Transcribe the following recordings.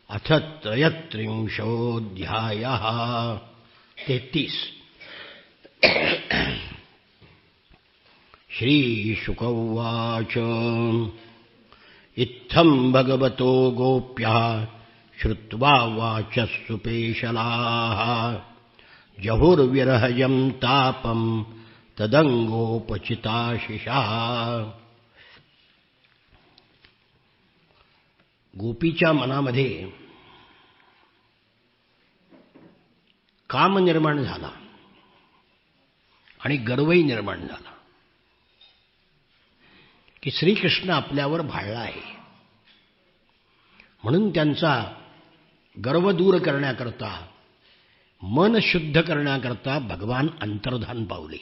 अथ 33 33 श्रीशुक उवाच इत्थं भगवतो गोप्यः श्रुत्वा वाचः सुपेशलाः जहुर्विरहजं तापं तदंगोपचिताशिषः. गोपीच्या मनामध्ये काम निर्माण झाला आणि गर्वही निर्माण झाला की श्रीकृष्ण आपल्यावर भाळला आहे. म्हणून त्यांचा गर्व दूर करण्याकरता, मन शुद्ध करण्याकरता भगवान अंतर्धान पावले.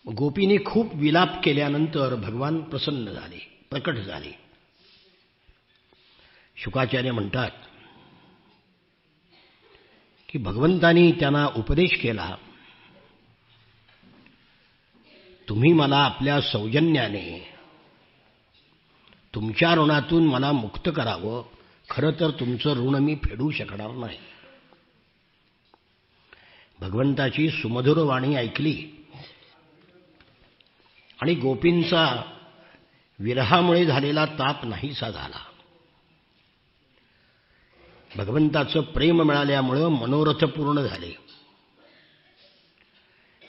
गोपीने खूप विलाप केल्यानंतर भगवान प्रसन्न झाले, प्रकट झाले. शुकाचार्य म्हणतात की भगवंतांनी त्यांना उपदेश केला, तुम्ही मला आपल्या सौजन्याने तुमच्या ऋणातून मला मुक्त करावं. खरं तर तुमचं ऋण मी फेडू शकणार नाही. भगवंताची सुमधुर वाणी ऐकली आणि गोपींचा विरहामुळे झालेला ताप नाहीसा झाला. भगवंताचं प्रेम मिळाल्यामुळे मनोरथ पूर्ण झाले.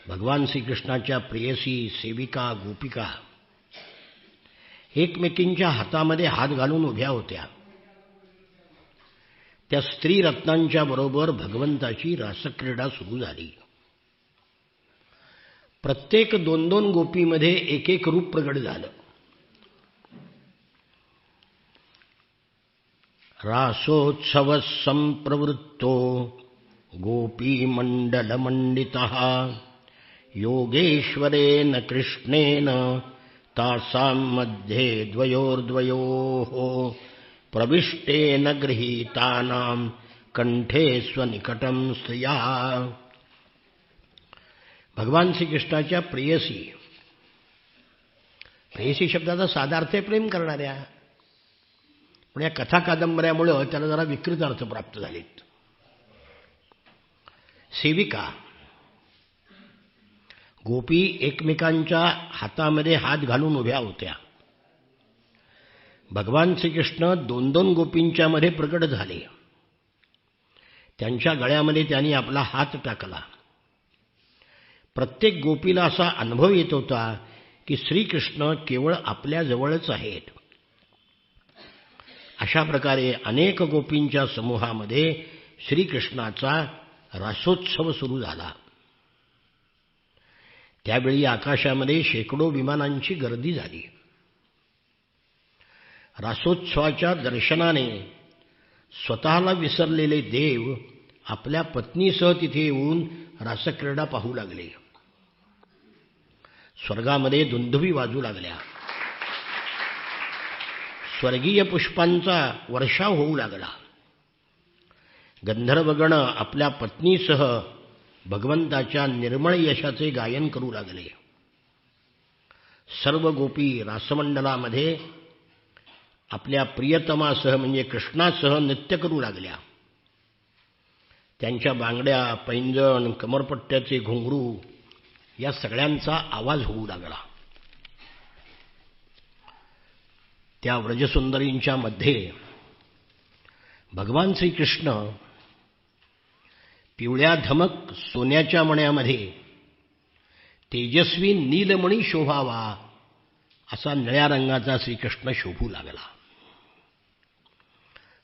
भगवान श्रीकृष्णाच्या प्रेयसी सेविका गोपिका एकमेकींच्या हातामध्ये हात घालून उभ्या होत्या. त्या स्त्री रत्नांच्या बरोबर भगवंताची रासक्रीडा सुरू झाली. प्रत्येक 2-2 गोपीमध्ये एक एक रूप प्रगट झालं. रासोत्सव संप्रवृत्तो गोपीमण्डलमण्डितः योगेश्वरेण कृष्णेन तासां मध्ये द्वयोर्द्वयोः प्रविष्टेन गृहीतानां कंठे स्वनिकटं स्त्रिया. भगवान श्रीकृष्णाच्या प्रेयसी, प्रेयसी शब्दाचा साधा अर्थ प्रेम करणाऱ्या, पण या कथा कादंबऱ्यामुळे त्याला जरा विकृत अर्थ प्राप्त झालेत. सेविका गोपी एकमेकांच्या हातामध्ये हात घालून उभ्या होत्या. भगवान श्रीकृष्ण 2-2 गोपींच्या मध्ये प्रकट झाले. त्यांच्या गळ्यामध्ये त्यांनी आपला हात टाकला. प्रत्येक गोपीला असा अनुभव येत होता की श्रीकृष्ण केवळ आपल्या जवळच आहेत. अशा प्रकारे अनेक गोपींच्या समूहामध्ये श्रीकृष्णाचा रासोत्सव सुरू झाला. त्यावेळी आकाशामध्ये शेकडो विमानांची गर्दी झाली. रासोत्सवाच्या दर्शनाने स्वतःला विसरलेले देव आपल्या पत्नीसह तिथे येऊन रासक्रीडा पाहू लागले. स्वर्गामध्ये दुंदुभी वाजू लागल्या. स्वर्गीय पुष्पांचा वर्षाव होऊ लागला. गंधर्वगण आपल्या पत्नीसह भगवंताच्या निर्मळ यशाचे गायन करू लागले. सर्व गोपी रासमंडलामध्ये आपल्या प्रियतमासह म्हणजे कृष्णासह नृत्य करू लागल्या. त्यांच्या बांगड्या, पैंजण, कमरपट्ट्याचे घुंगरू या सगळ्यांचा आवाज होऊ लागला. त्या व्रजसुंदरींच्या मध्ये भगवान श्रीकृष्ण पिवळ्या धमक सोन्याच्या मण्यामध्ये तेजस्वी नीलमणी शोभावा असा निळ्या रंगाचा श्रीकृष्ण शोभू लागला.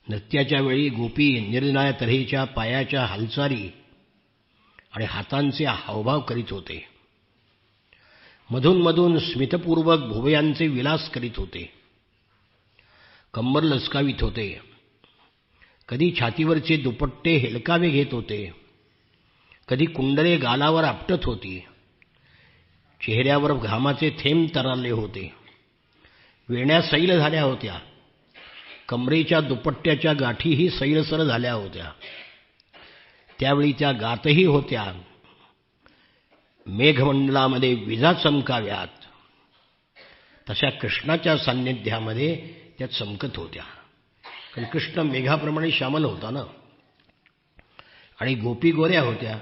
नृत्याच्या वेळी गोपी निरनिराळ्या तऱ्हेच्या पायाच्या हालचाली आणि हातांचे हावभाव करीत होते. मधून मधून स्मितपूर्वक भुवयांचे विलास करीत होते. कंबर लचकावित होते. कधी छातीवरचे दुपट्टे हेलकावे घेत होते. कधी कुंडले गालावर आपटत होती. चेहऱ्यावर घामाचे थेंब तरळले होते. वेण्या सैल झाल्या होत्या. कमरेच्या दुपट्ट्याच्या गाठीही सैलसर झाल्या होत्या. त्यावेळी त्या गातही होत्या. मेघमंडलामध्ये विजा चमकाव्यात तशा कृष्णाच्या सान्निध्यामध्ये त्या चमकत होत्या. कारण कृष्ण मेघाप्रमाणे श्यामल होता ना, आणि गोपी गोऱ्या होत्या.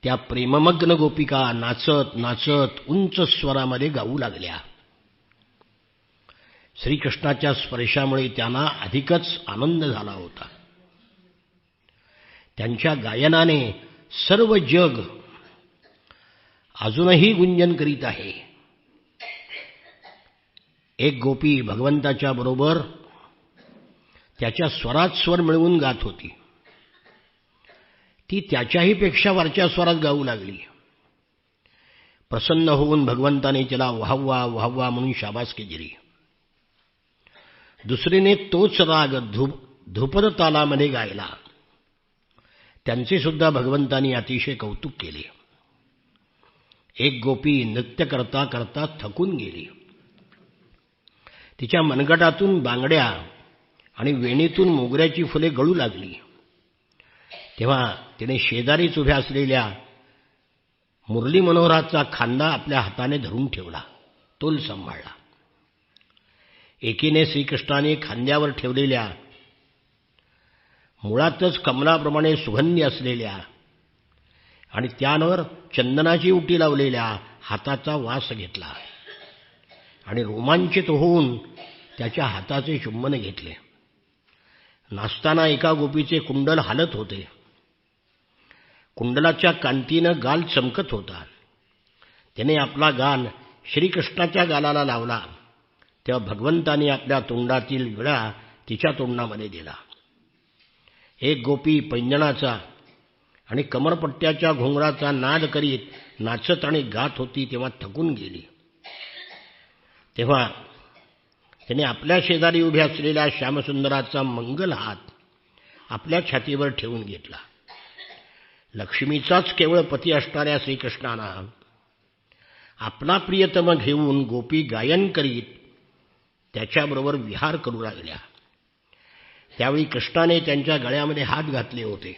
त्या प्रेममग्न गोपिका नाचत नाचत उंच स्वरामध्ये गाऊ लागल्या. श्रीकृष्णाच्या स्पर्शामुळे त्यांना अधिकच आनंद झाला होता. त्यांच्या गायनाने सर्व जग अजूनही गुंजन करीत आहे. एक गोपी भगवंताच्या बरोबर त्याच्या स्वरात स्वर मिळवून गात होती. ती त्याच्याही पेक्षा वरच्या स्वरात गाऊ लागली. प्रसन्न होऊन भगवंताने तिला वाहवा वाहवा म्हणून शाबासकी दिली. दुसरीने तोच राग ध्रुपद तालामध्ये गायला. त्यांचे सुद्धा भगवंतांनी अतिशय कौतुक केले. एक गोपी नृत्य करता करता थकून गेली. तिच्या मनगटातून बांगड्या आणि वेणीतून मोगऱ्याची फुले गळू लागली. तेव्हा तिने शेजारीच उभ्या असलेल्या मुरली मनोहराचा खांदा आपल्या हाताने धरून ठेवला, तोल सांभाळला. एकीने श्रीकृष्णाने खांद्यावर ठेवलेल्या मुळातच कमलाप्रमाणे सुगंधी असलेल्या आणि त्यावर चंदनाची उटी लावलेल्या हाताचा वास घेतला आणि रोमांचित होऊन त्याच्या हाताचे चुंबन घेतले. नाचताना एका गोपीचे कुंडल हालत होते. कुंडलाच्या कांतीनं गाल चमकत होता. त्याने आपला गाल श्रीकृष्णाच्या गालाला लावला. तेव्हा भगवंतांनी आपल्या तोंडातील विळा तिच्या तोंडामध्ये दिला. एक गोपी पैंजणाचा आणि कमरपट्ट्याच्या घोंगराचा नाद करीत नाचत आणि गात होती. तेव्हा थकून गेली. तेव्हा त्याने आपल्या शेजारी उभ्या असलेल्या श्यामसुंदराचा मंगल हात आपल्या छातीवर ठेवून घेतला. लक्ष्मीचाच केवळ पती असणाऱ्या श्रीकृष्णांना आपला प्रियतम घेऊन गोपी गायन करीत त्याच्याबरोबर विहार करू लागल्या. त्यावेळी कृष्णाने त्यांच्या गळ्यामध्ये हात घातले होते.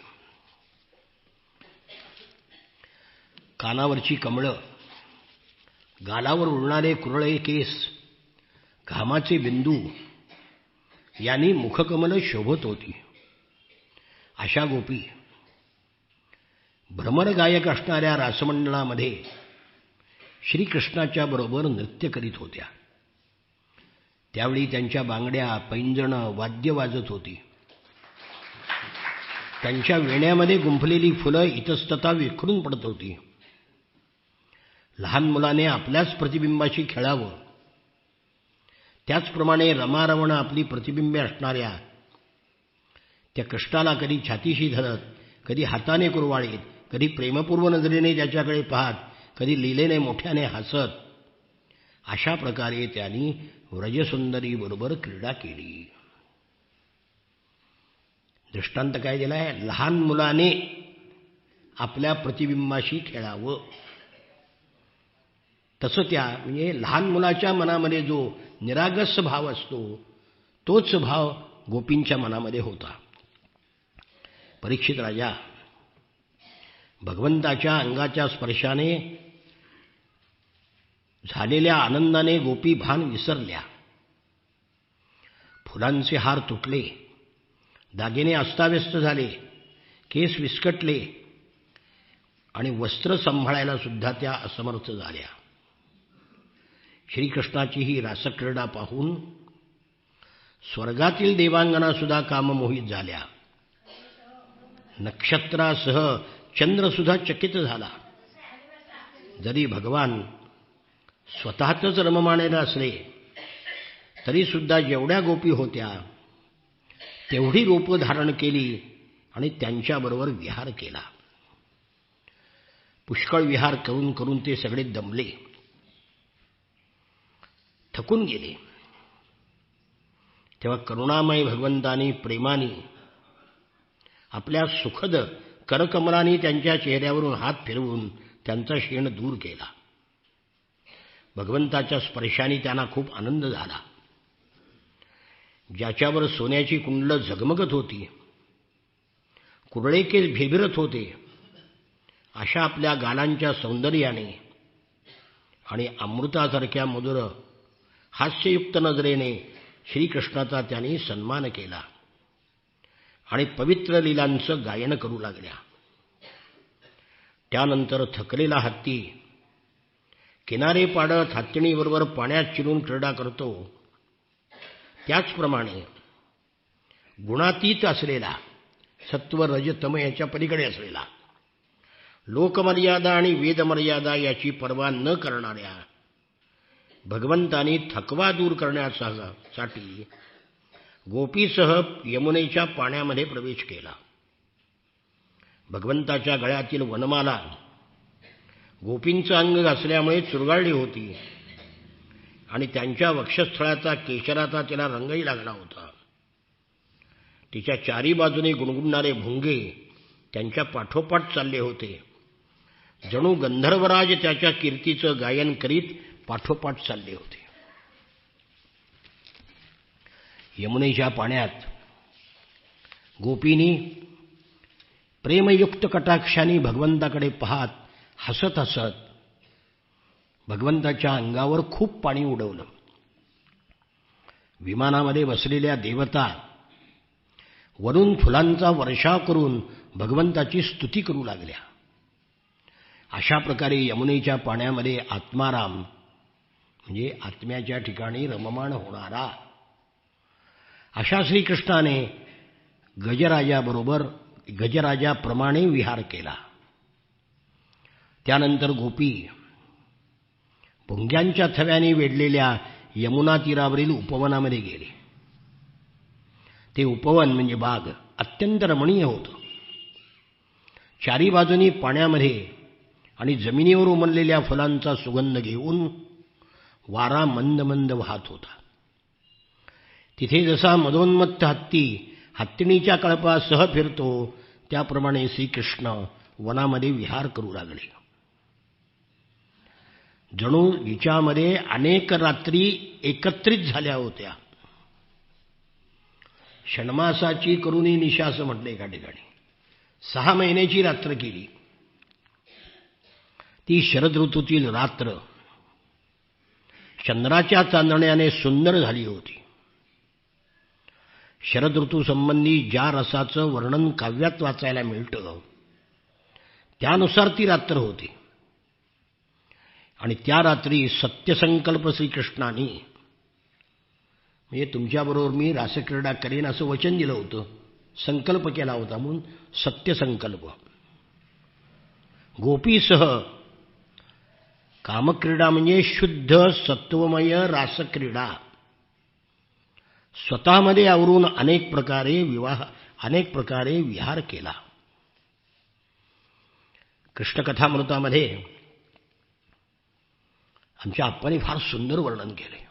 कानावरची कमळं, गालावर उडणारे कुरळे केस, घामाचे बिंदू यांनी मुखकमल शोभत होती. अशा गोपी भ्रमर गायक असणाऱ्या रासमंडळामध्ये श्रीकृष्णाच्या बरोबर नृत्य करीत होत्या. त्यावेळी त्यांच्या बांगड्या, पैंजणं, वाद्य वाजत होती. त्यांच्या वेण्यामध्ये गुंफलेली फुलं इतस्तता विखरून पडत होती. लहान मुलाने आपल्याच प्रतिबिंबाशी खेळावं, त्याचप्रमाणे रमारमण आपली प्रतिबिंबे असणाऱ्या त्या कृष्णाला कधी छातीशी धरत, कधी हाताने कुरवाळीत, कधी प्रेमपूर्व नजरेने त्याच्याकडे पाहत, कधी लीलेने मोठ्याने हसत, अशा प्रकारे त्यांनी व्रजसुंदरी बरोबर क्रीडा केली. दृष्टांत काय दिला आहे? लहान मुलाने आपल्या प्रतिबिंबाशी खेळावं. तसं त्या म्हणजे लहान मुलाच्या मनामध्ये जो निरागस भाव असतो तोच भाव गोपींच्या मनामध्ये होता. परीक्षित राजा भगवंताच्या अंगाच्या स्पर्शाने झालेल्या आनंदाने गोपी भान विसरल्या. फुलांचे हार तुटले, दागिने अस्ताव्यस्त झाले, केस विस्कटले आणि वस्त्र सांभाळायला सुद्धा त्या असमर्थ झाल्या. श्रीकृष्णाची ही रासक्रीडा पाहून स्वर्गातील देवांगना सुद्धा काममोहित झाल्या. नक्षत्रासह चंद्रसुद्धा चकित झाला. जरी भगवान स्वतःच रममानेला असले तरी सुद्धा जेवढ्या गोपी होत्या तेवढी रूप धारण केली आणि त्यांच्याबरोबर विहार केला. पुष्कळ विहार करून करून ते सगळे दमले, थकून गेले. तेव्हा करुणामय भगवंतानी प्रेमाने आपल्या सुखद करकमलांनी त्यांच्या चेहऱ्यावरून हात फिरवून त्यांचा क्षीण दूर केला. भगवंताच्या स्पर्शाने त्यांना खूप आनंद झाला. ज्याच्यावर सोन्याची कुंडलं झगमगत होती, कुरळे केस भेभिरत होते, अशा आपल्या गालांच्या सौंदर्याने आणि अमृतासारख्या मधुर हास्ययुक्त नजरेने श्रीकृष्णाचा त्यांनी सन्मान केला आणि पवित्र लीलांचं गायन करू लागल्या. त्यानंतर थकलेला हत्ती किनारे पाडत हत्तीणीबरोबर पाण्यात शिरून क्रीडा करतो, त्याचप्रमाणे गुणातीत असलेला, सत्व रज तम याच्या पलीकडे असलेला, लोकमर्यादा आणि वेदमर्यादा याची पर्वा न करणाऱ्या भगवंतांनी थकवा दूर करण्यासाठी गोपीसह यमुनेच्या पाण्यामध्ये प्रवेश केला. भगवंताच्या गळ्यातील वनमाला गोपींचं अंग घासल्यामुळे चुरगाळली होती आणि त्यांच्या वक्षस्थळाचा केशराचा तिला रंगही लागला होता. तिच्या चारी बाजूने गुणगुणणारे भुंगे त्यांच्या पाठोपाठ चालले होते. जणू गंधर्वराज त्याच्या कीर्तीचं गायन करीत पाठोपाठ चालले होते. यमुनेच्या पाण्यात गोपींनी प्रेमयुक्त कटाक्षांनी भगवंताकडे पाहत हसत हसत भगवंताच्या अंगावर खूप पाणी उडवलं. विमानामध्ये बसलेल्या देवता वरून फुलांचा वर्षाव करून भगवंताची स्तुती करू लागल्या. अशा प्रकारे यमुनेच्या पाण्यामध्ये आत्माराम म्हणजे आत्म्याच्या ठिकाणी रममाण होणारा अशा श्रीकृष्णाने गजराजाप्रमाणे विहार केला. त्यानंतर गोपी भुंग्यांच्या थव्याने वेढलेल्या यमुना तीरावरील उपवनामध्ये गेले. ते उपवन म्हणजे बाग अत्यंत रमणीय होतं. चारी बाजूनी पाण्यामध्ये आणि जमिनीवर उमललेल्या फुलांचा सुगंध घेऊन वारा मंद मंद वाहत होता. तिथे जसा मदोन्मत्त हत्ती हत्तीणीच्या कळपासह फिरतो, त्याप्रमाणे श्रीकृष्ण वनामध्ये विहार करू लागले. जणू जिच्यामध्ये अनेक रात्री एकत्रित झाल्या होत्या. षण्मासाची करुणी निशा असं म्हटलं एका ठिकाणी. 6 महिन्याची रात्र केली. ती शरद ऋतूतील रात्र चंद्राच्या चांदण्याने सुंदर झाली होती. शरद ऋतूसंबंधी ज्या रसाचं वर्णन काव्यात वाचायला मिळतं त्यानुसार ती रात्र होती. आणि त्या रात्री सत्यसंकल्प श्रीकृष्णाने म्हणजे तुमच्याबरोबर मी रासक्रीडा करेन असं वचन दिलं होतं, संकल्प केला होता म्हणून सत्यसंकल्प. गोपीसह कामक्रीडा म्हणजे शुद्ध सत्वमय रासक्रीडा स्वतःमध्ये आवरून अनेक प्रकारे विहार केला. कृष्णकथामृतामध्ये आमच्या आप्पांनी फार सुंदर वर्णन केले.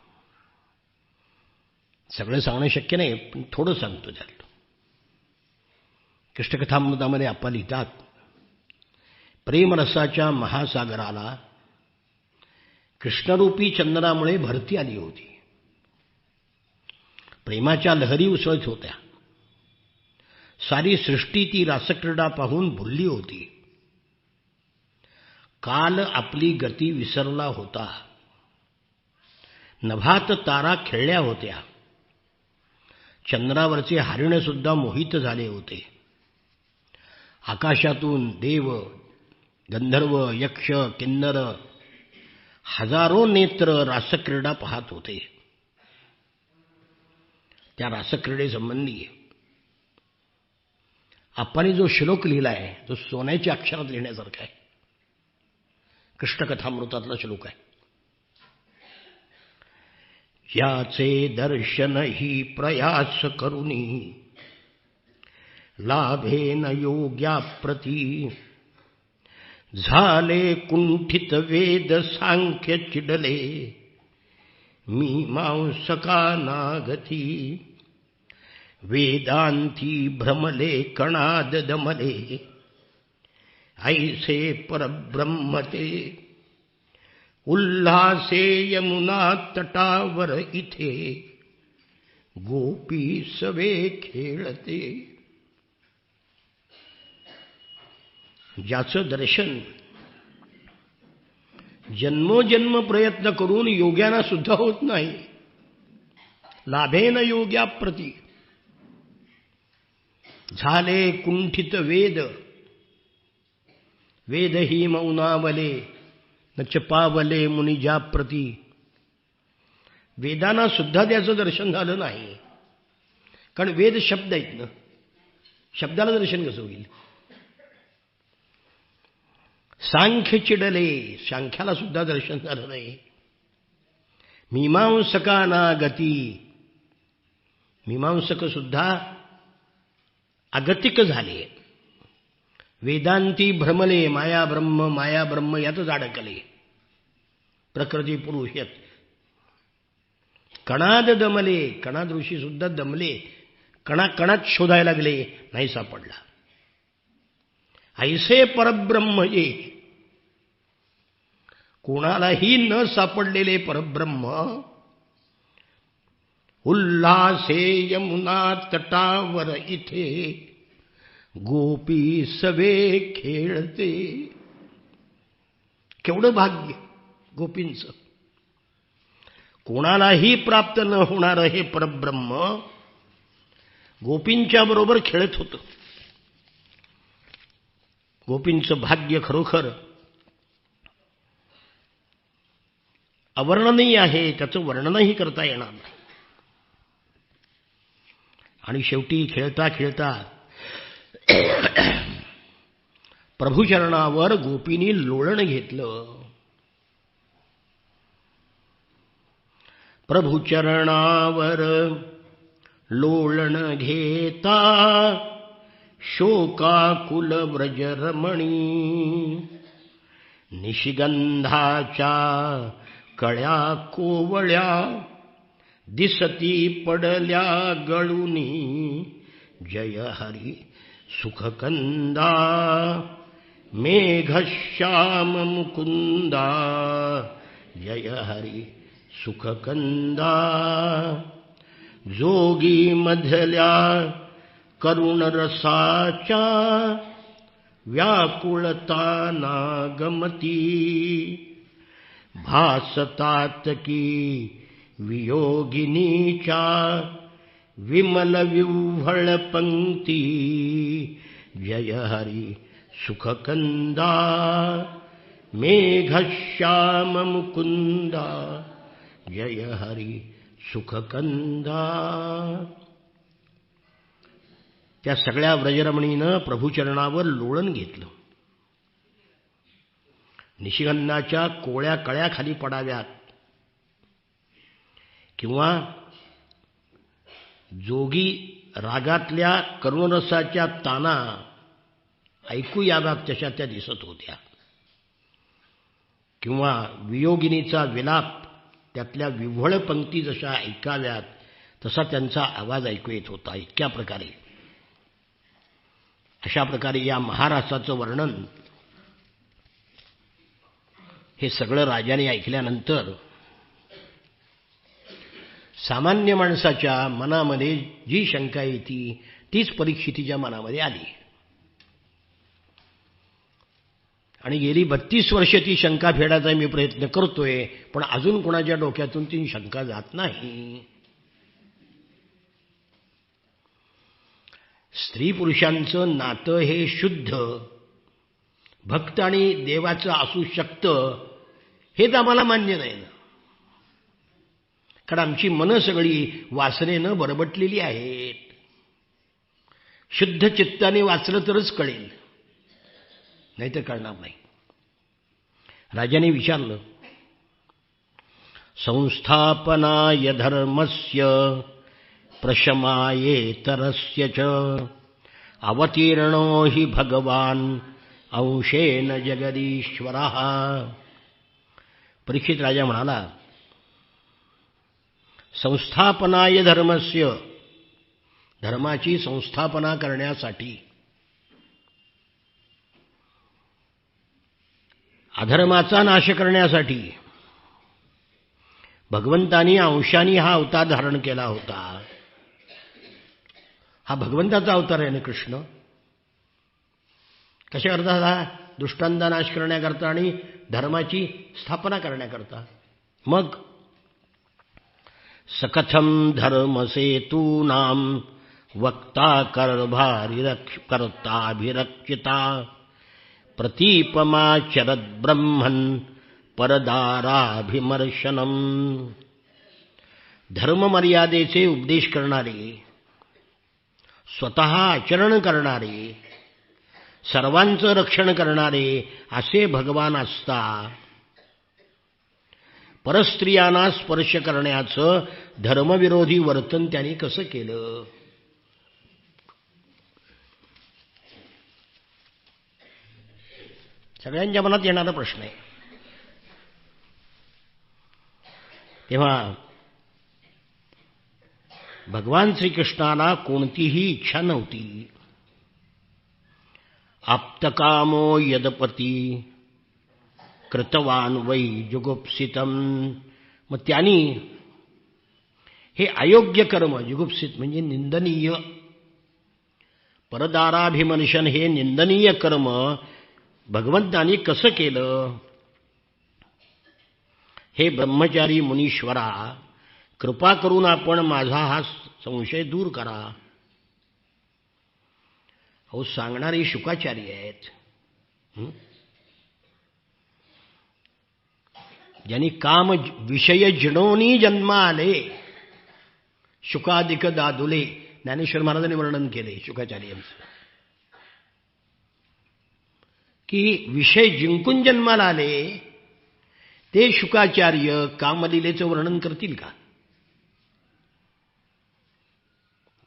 सगळं सांगणं शक्य नाही, पण थोडं सांगतो त्यात. कृष्णकथामृतामध्ये आप्पा लिहितात, प्रेमरसाच्या महासागराला कृष्णरूपी चंद्रामुळे भरती आली होती. प्रेमाच्या लहरी उसळत होत्या. सारी सृष्टी ती रासक्रीडा पाहून भुलली होती. काल आपली गती विसरला होता. नभात तारा खेळल्या होत्या. चंद्रावरचे हरिण सुद्धा मोहित झाले होते. आकाशातून देव, गंधर्व, यक्ष, किन्नर हजारो नेत्र रासक्रीडा पाहत होते. त्या रासक्रीडेसंबंधी आप्पांनी जो श्लोक लिहिला आहे तो सोन्याच्या अक्षरात लिहिण्यासारखा आहे. कृष्णकथामृतातला श्लोक आहे. याचे दर्शन ही प्रयास करुनी लाभेन योग्याप्रती झाले कुंठित वेद सांख्य चिडले मीमांसका नागती वेदांती भ्रमले कणाद दमले ऐसे परब्रह्मते उल्हासे यमुना तटावर इथे गोपी सवे खेळते. ज्याचं दर्शन जन्मोजन्म प्रयत्न करून योग्याना सुद्धा होत नाही लाभेन योग्याप्रती. झाले कुंठित वेद, वेद ही मौनावले न पावले मुनिजाप्रती. वेदांना सुद्धा त्याचं दर्शन झालं नाही, कारण वेद शब्द आहेत ना, शब्दाला दर्शन कसं होईल. सांख्य चिडले, सांख्याला सुद्धा दर्शन झालं नाही. मीमांसकाना गती, मीमांसक सुद्धा अगतिक झाले. वेदांती भ्रमले, माया ब्रह्म यातच अडकले. प्रकृती पुरुष यात. कणाद दमले, कणाद ऋषी सुद्धा दमले, कणाकणात शोधायला लागले, नाही सापडला. ऐसे परब्रह्म ये, कोणालाही न सापडलेले परब्रह्म. उल्हासे यमुना तटावर इथे गोपी सवे खेळते. केवढं भाग्य गोपींचं. कोणालाही प्राप्त न होणारं हे परब्रह्म गोपींच्या बरोबर खेळत होतं. गोपींचं भाग्य खरोखर अवर्णनीय आहे, त्याचं वर्णनही करता येणार नाही. आणि शेवटी खेळता खेळता प्रभुचरणावर गोपींनी लोळण घेतलं. प्रभुचरणावर लोळण घेता शोकाकुल व्रजरमणी. निशिगंधाच्या कळ्या कोवळ्या दिसती पडल्या गळुनी. जय हरी सुखकंदा मेघश्याम मुकुंदा. जय हरी सुखकंदा. जोगी मधल्या करुण रसाच्या व्याकुळता नागमती. भासतात की वियोगिनीच्या विमल विव्हळ पंक्ती. जय हरी सुखकंदा मेघश्याम मुकुंदा. जय हरी सुखकंदा. त्या सगळ्या व्रजरमणीनं प्रभुचरणावर लोळण घेतलं. निशिगंधाच्या कोळ्या कळ्या खाली पडाव्यात किंवा जोगी रागातल्या करुणरसाच्या ताना ऐकू याव्यात तशा त्या दिसत होत्या, किंवा वियोगिनीचा विलाप त्यातल्या विव्हळ पंक्ती जशा ऐकाव्यात तसा त्यांचा आवाज ऐकू येत होता. इतक्या प्रकारे अशा प्रकारे या महारासाचं वर्णन हे सगळं राजाने ऐकल्यानंतर सामान्य माणसाच्या मनामध्ये जी शंका येते तीच परीक्षितीच्या मनामध्ये आली. आणि गेली 32 वर्ष ती शंका फेडायचा मी प्रयत्न करतोय, पण अजून कोणाच्या डोक्यातून ती शंका जात नाही. स्त्री पुरुषांचं नातं हे शुद्ध भक्त आणि देवाचं असू शकतं हेच आम्हाला मान्य नाही ना, कारण आमची मनं सगळी वासनेनं बरबटलेली आहेत. शुद्ध चित्ताने वाचलं तरच कळेल, नाही तर कळणार नाही. राजाने विचारलं, संस्थापनाय धर्मस्य प्रशमायेतरस्य च अवतीर्णो हि भगवान अंशेन जगदीश्वरः. परीक्षित राजा म्हणाला, संस्थापनाय धर्मस्य, धर्माची संस्थापना करण्यासाठी, अधर्माचा नाश करण्यासाठी भगवंतानी अंशानी हा अवतार धारण केला होता. हा भगवंताचा अवतार आहे ना कृष्ण. कशा करता? हा दुष्टांचा नाश करण्याकरता आणि धर्माची स्थापना करण्याकरता. मग सकथम धर्मसेतूनां वक्ता कर्ताभिरक्षिता प्रतीपमाचरद्ब्रह्मन् परदाराभिमर्शनम. धर्ममर्यादेचे उपदेश करणारे, स्वतः आचरण करणारे, सर्वांचं रक्षण करणारे असे भगवान असता परस्त्रियांना स्पर्श करण्याचं धर्मविरोधी वर्तन त्यांनी कसं केलं? सगळ्यांच्या मनात येणारा प्रश्न आहे. तेव्हा भगवान श्रीकृष्णाला कोणतीही इच्छा नव्हती. आप्तकामो यदपती कृतवान वै जुगुप्सितम. मग त्यांनी हे अयोग्य कर्म, जुगुप्सित म्हणजे निंदनीय, परदाराभिमर्शन हे निंदनीय कर्म भगवंतांनी कसं केलं? हे ब्रह्मचारी मुनीश्वरा, कृपा करून आपण माझा हा संशय दूर करा. अहो, सांगणारे शुकाचार्य आहेत. ज्यांनी काम विषय जिणोनी जन्म आले, शुकादिक दादुले, ज्ञानेश्वर महाराजांनी वर्णन केले शुकाचार्यांचं, की विषय जिंकून जन्माला आले ते शुकाचार्य कामलीलेचं वर्णन करतील का?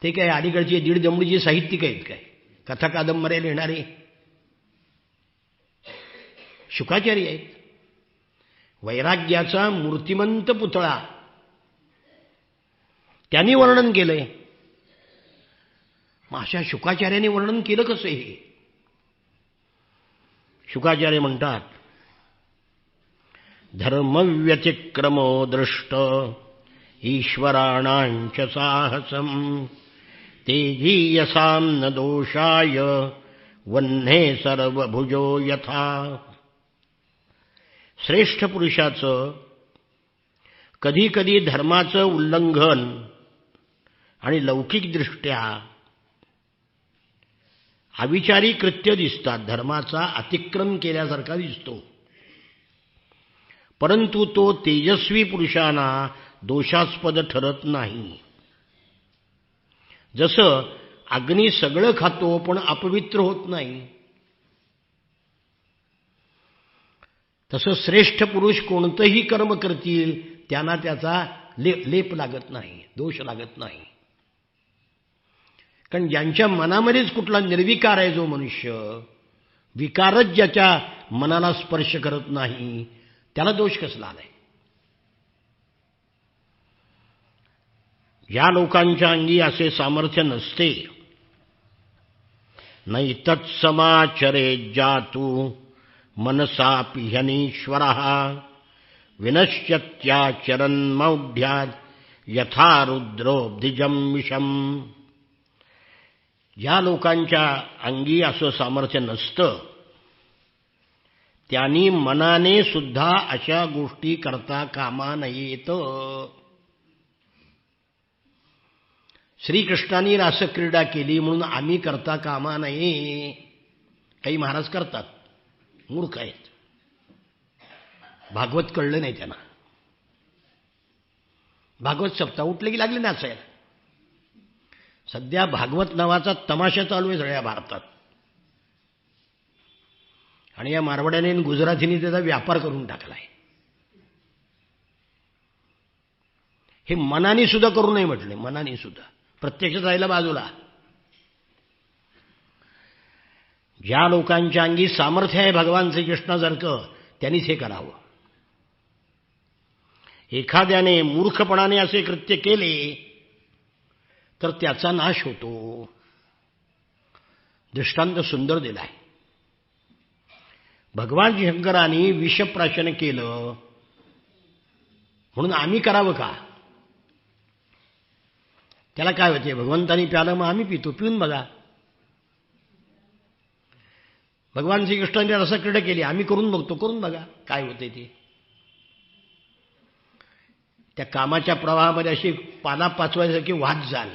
ते काय अलीकडचे दीड दमडीचे साहित्यिक आहेत काय? कथा कादंबऱ्या लिहिणारे शुकाचार्य आहेत. वैराग्याचा मूर्तिमंत पुतळा त्यांनी वर्णन केलंय. मग अशा शुकाचार्याने वर्णन केलं कसं? हे शुकाचार्य म्हणतात, धर्मव्यतिक्रमो दृष्ट ईश्वराणांच साहसम तेजीयसां न दोषाय वह्ने सर्वभुजो यथा. श्रेष्ठ पुरुषाचं कधी कधी धर्माचं उल्लंघन आणि लौकिकदृष्ट्या अविचारी कृत्य दिसतात, धर्माचा अतिक्रम केल्यासारखा दिसतो, परंतु तो तेजस्वी पुरुषांना दोषास्पद ठरत नाही. जसं अग्नी सगळं खातो पण अपवित्र होत नाही, तसं श्रेष्ठ पुरुष कोणतंही कर्म करतील त्यांना त्याचा लेप लागत नाही, दोष लागत नाही. कारण ज्यांच्या मनामध्येच कुठला निर्विकार आहे, जो मनुष्य विकारच ज्याच्या मनाला स्पर्श करत नाही, त्याला दोष कसला आलाय? ज्या लोकांच्या अंगी असे सामर्थ्य नसते, नैतत्समाचरे जातु मनसापि ह्यनीश्वरः विनश्यत्याचरन्मौढ्यात् यथा रुद्रोब्धिजं विषम. ज्या लोकांच्या अंगी असं सामर्थ्य नसतं त्यांनी मनाने सुद्धा अशा गोष्टी करता कामा नयेत. श्रीकृष्णांनी रासक्रीडा केली म्हणून आम्ही करता कामा नये. काही महाराज करतात, मूर्ख आहेत, भागवत कळलं नाही त्यांना. भागवत सप्ताह उठले की लागले नाचायला. सध्या भागवत नावाचा तमाशा चालू आहे सगळ्या भारतात, आणि या मारवाड्याने गुजरातीने त्याचा व्यापार करून टाकलाय. हे मनाने सुद्धा करू नये म्हटले, मनाने सुद्धा, प्रत्यक्ष जायला बाजूला. ज्या लोकांच्या अंगी सामर्थ्य आहे भगवान श्रीकृष्णासारखं त्यांनीच हे करावं. एखाद्याने मूर्खपणाने असे कृत्य केले तर त्याचा नाश होतो. दृष्टांत सुंदर दिलाय. भगवान शंकरांनी विषप्राशन केलं म्हणून आम्ही करावं का? त्याला काय होते? भगवंतांनी प्यालं मग आम्ही पितो, पिऊन बघा. भगवान श्रीकृष्णांनी रसक्रीडा केली, आम्ही करून बघतो, करून बघा काय होते ते. त्या कामाच्या प्रवाहामध्ये अशी पाला पाचवायसारखी वाहत जाल,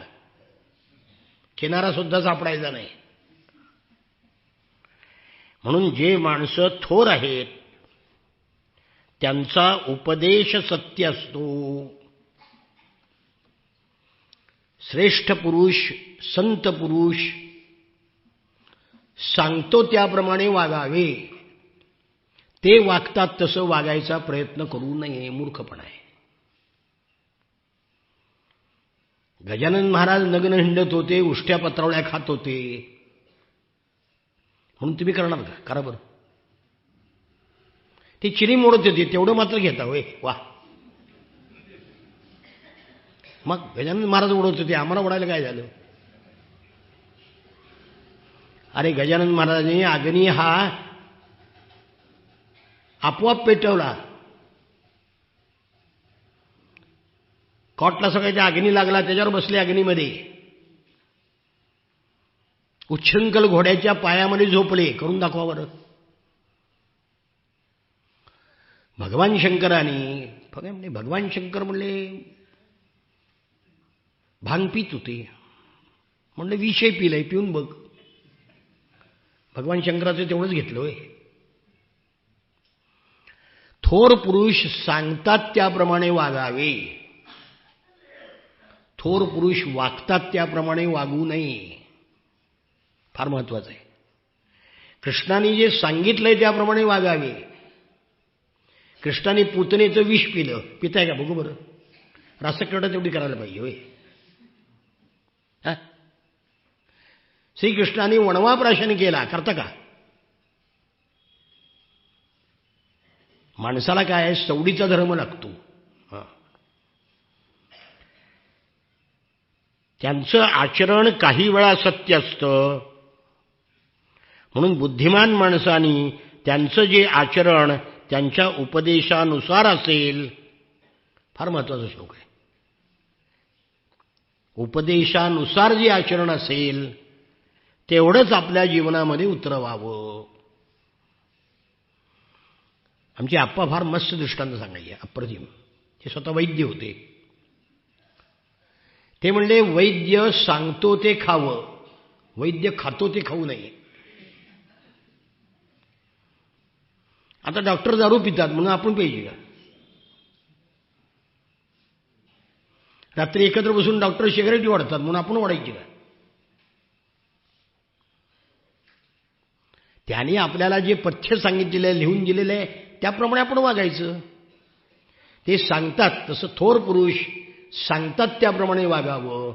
किनारा सुद्धा सापडायचा नाही. म्हणून जे माणसं थोर आहेत त्यांचा उपदेश सत्य असतो. श्रेष्ठ पुरुष, संत पुरुष सांगतो त्याप्रमाणे वागावे. ते वागतात तसं वागायचा प्रयत्न करू नये, मूर्खपणा आहे. गजानन महाराज नग्न हिंडत होते, उष्ट्या पत्रावळ्या खात होते, म्हणून तुम्ही करणार का? करा बरं. ती चिरी मोडत होती, तेवढं मात्र घेता होय, वा. मग गजानन महाराज उडवत होते, आम्हाला उडायला काय झालं? अरे गजानन महाराजांनी अग्नी हा आपोआप पेटवला. कॉटला सगळ्या त्या अग्नी लागला, त्याच्यावर बसले अग्नीमध्ये. उच्छृंखल घोड्याच्या पायामध्ये झोपले. करून दाखवा बरं. भगवान शंकरांनी भगवान शंकर म्हणले भांग पित होते, म्हणलं विषय पिलाय, पिऊन बघ. भगवान शंकराचं तेवढंच घेतलं होय. थोर पुरुष सांगतात त्याप्रमाणे वागावे, थोर पुरुष वागतात त्याप्रमाणे वागू नये. फार महत्वाचं आहे. कृष्णाने जे सांगितलंय त्याप्रमाणे वागावे. कृष्णाने पुतनेचं विष पिलं, पिताय का बघू बरं. रासक्रीडा तेवढी करायला पाहिजे होय. श्रीकृष्णाने वणवाप्राशन केला, करता का? माणसाला काय आहे, सवडीचा धर्म लागतो. त्यांचं आचरण काही वेळा सत्य असतं. म्हणून बुद्धिमान माणसांनी त्यांचं जे आचरण त्यांच्या उपदेशानुसार असेल. फार महत्वाचा श्लोक आहे. उपदेशानुसार जे आचरण असेल तेवढंच आपल्या जीवनामध्ये उतरवावं. आमचे आप्पा फार मस्त दृष्टांत सांगायचे, अप्रतिम. ते स्वतः वैद्य होते. ते म्हणले वैद्य सांगतो ते खावं, वैद्य खातो ते खाऊ नये. आता डॉक्टर दारू पितात म्हणून आपण प्यायची का? रात्री एकत्र बसून डॉक्टर सिगारेट वाढतात म्हणून आपण वाढायची का? त्याने आपल्याला जे पथ्य सांगितलेलं आहे, लिहून दिलेलं आहे, त्याप्रमाणे आपण वागायचं. ते सांगतात तसं थोर पुरुष सांगतात त्याप्रमाणे वागावं.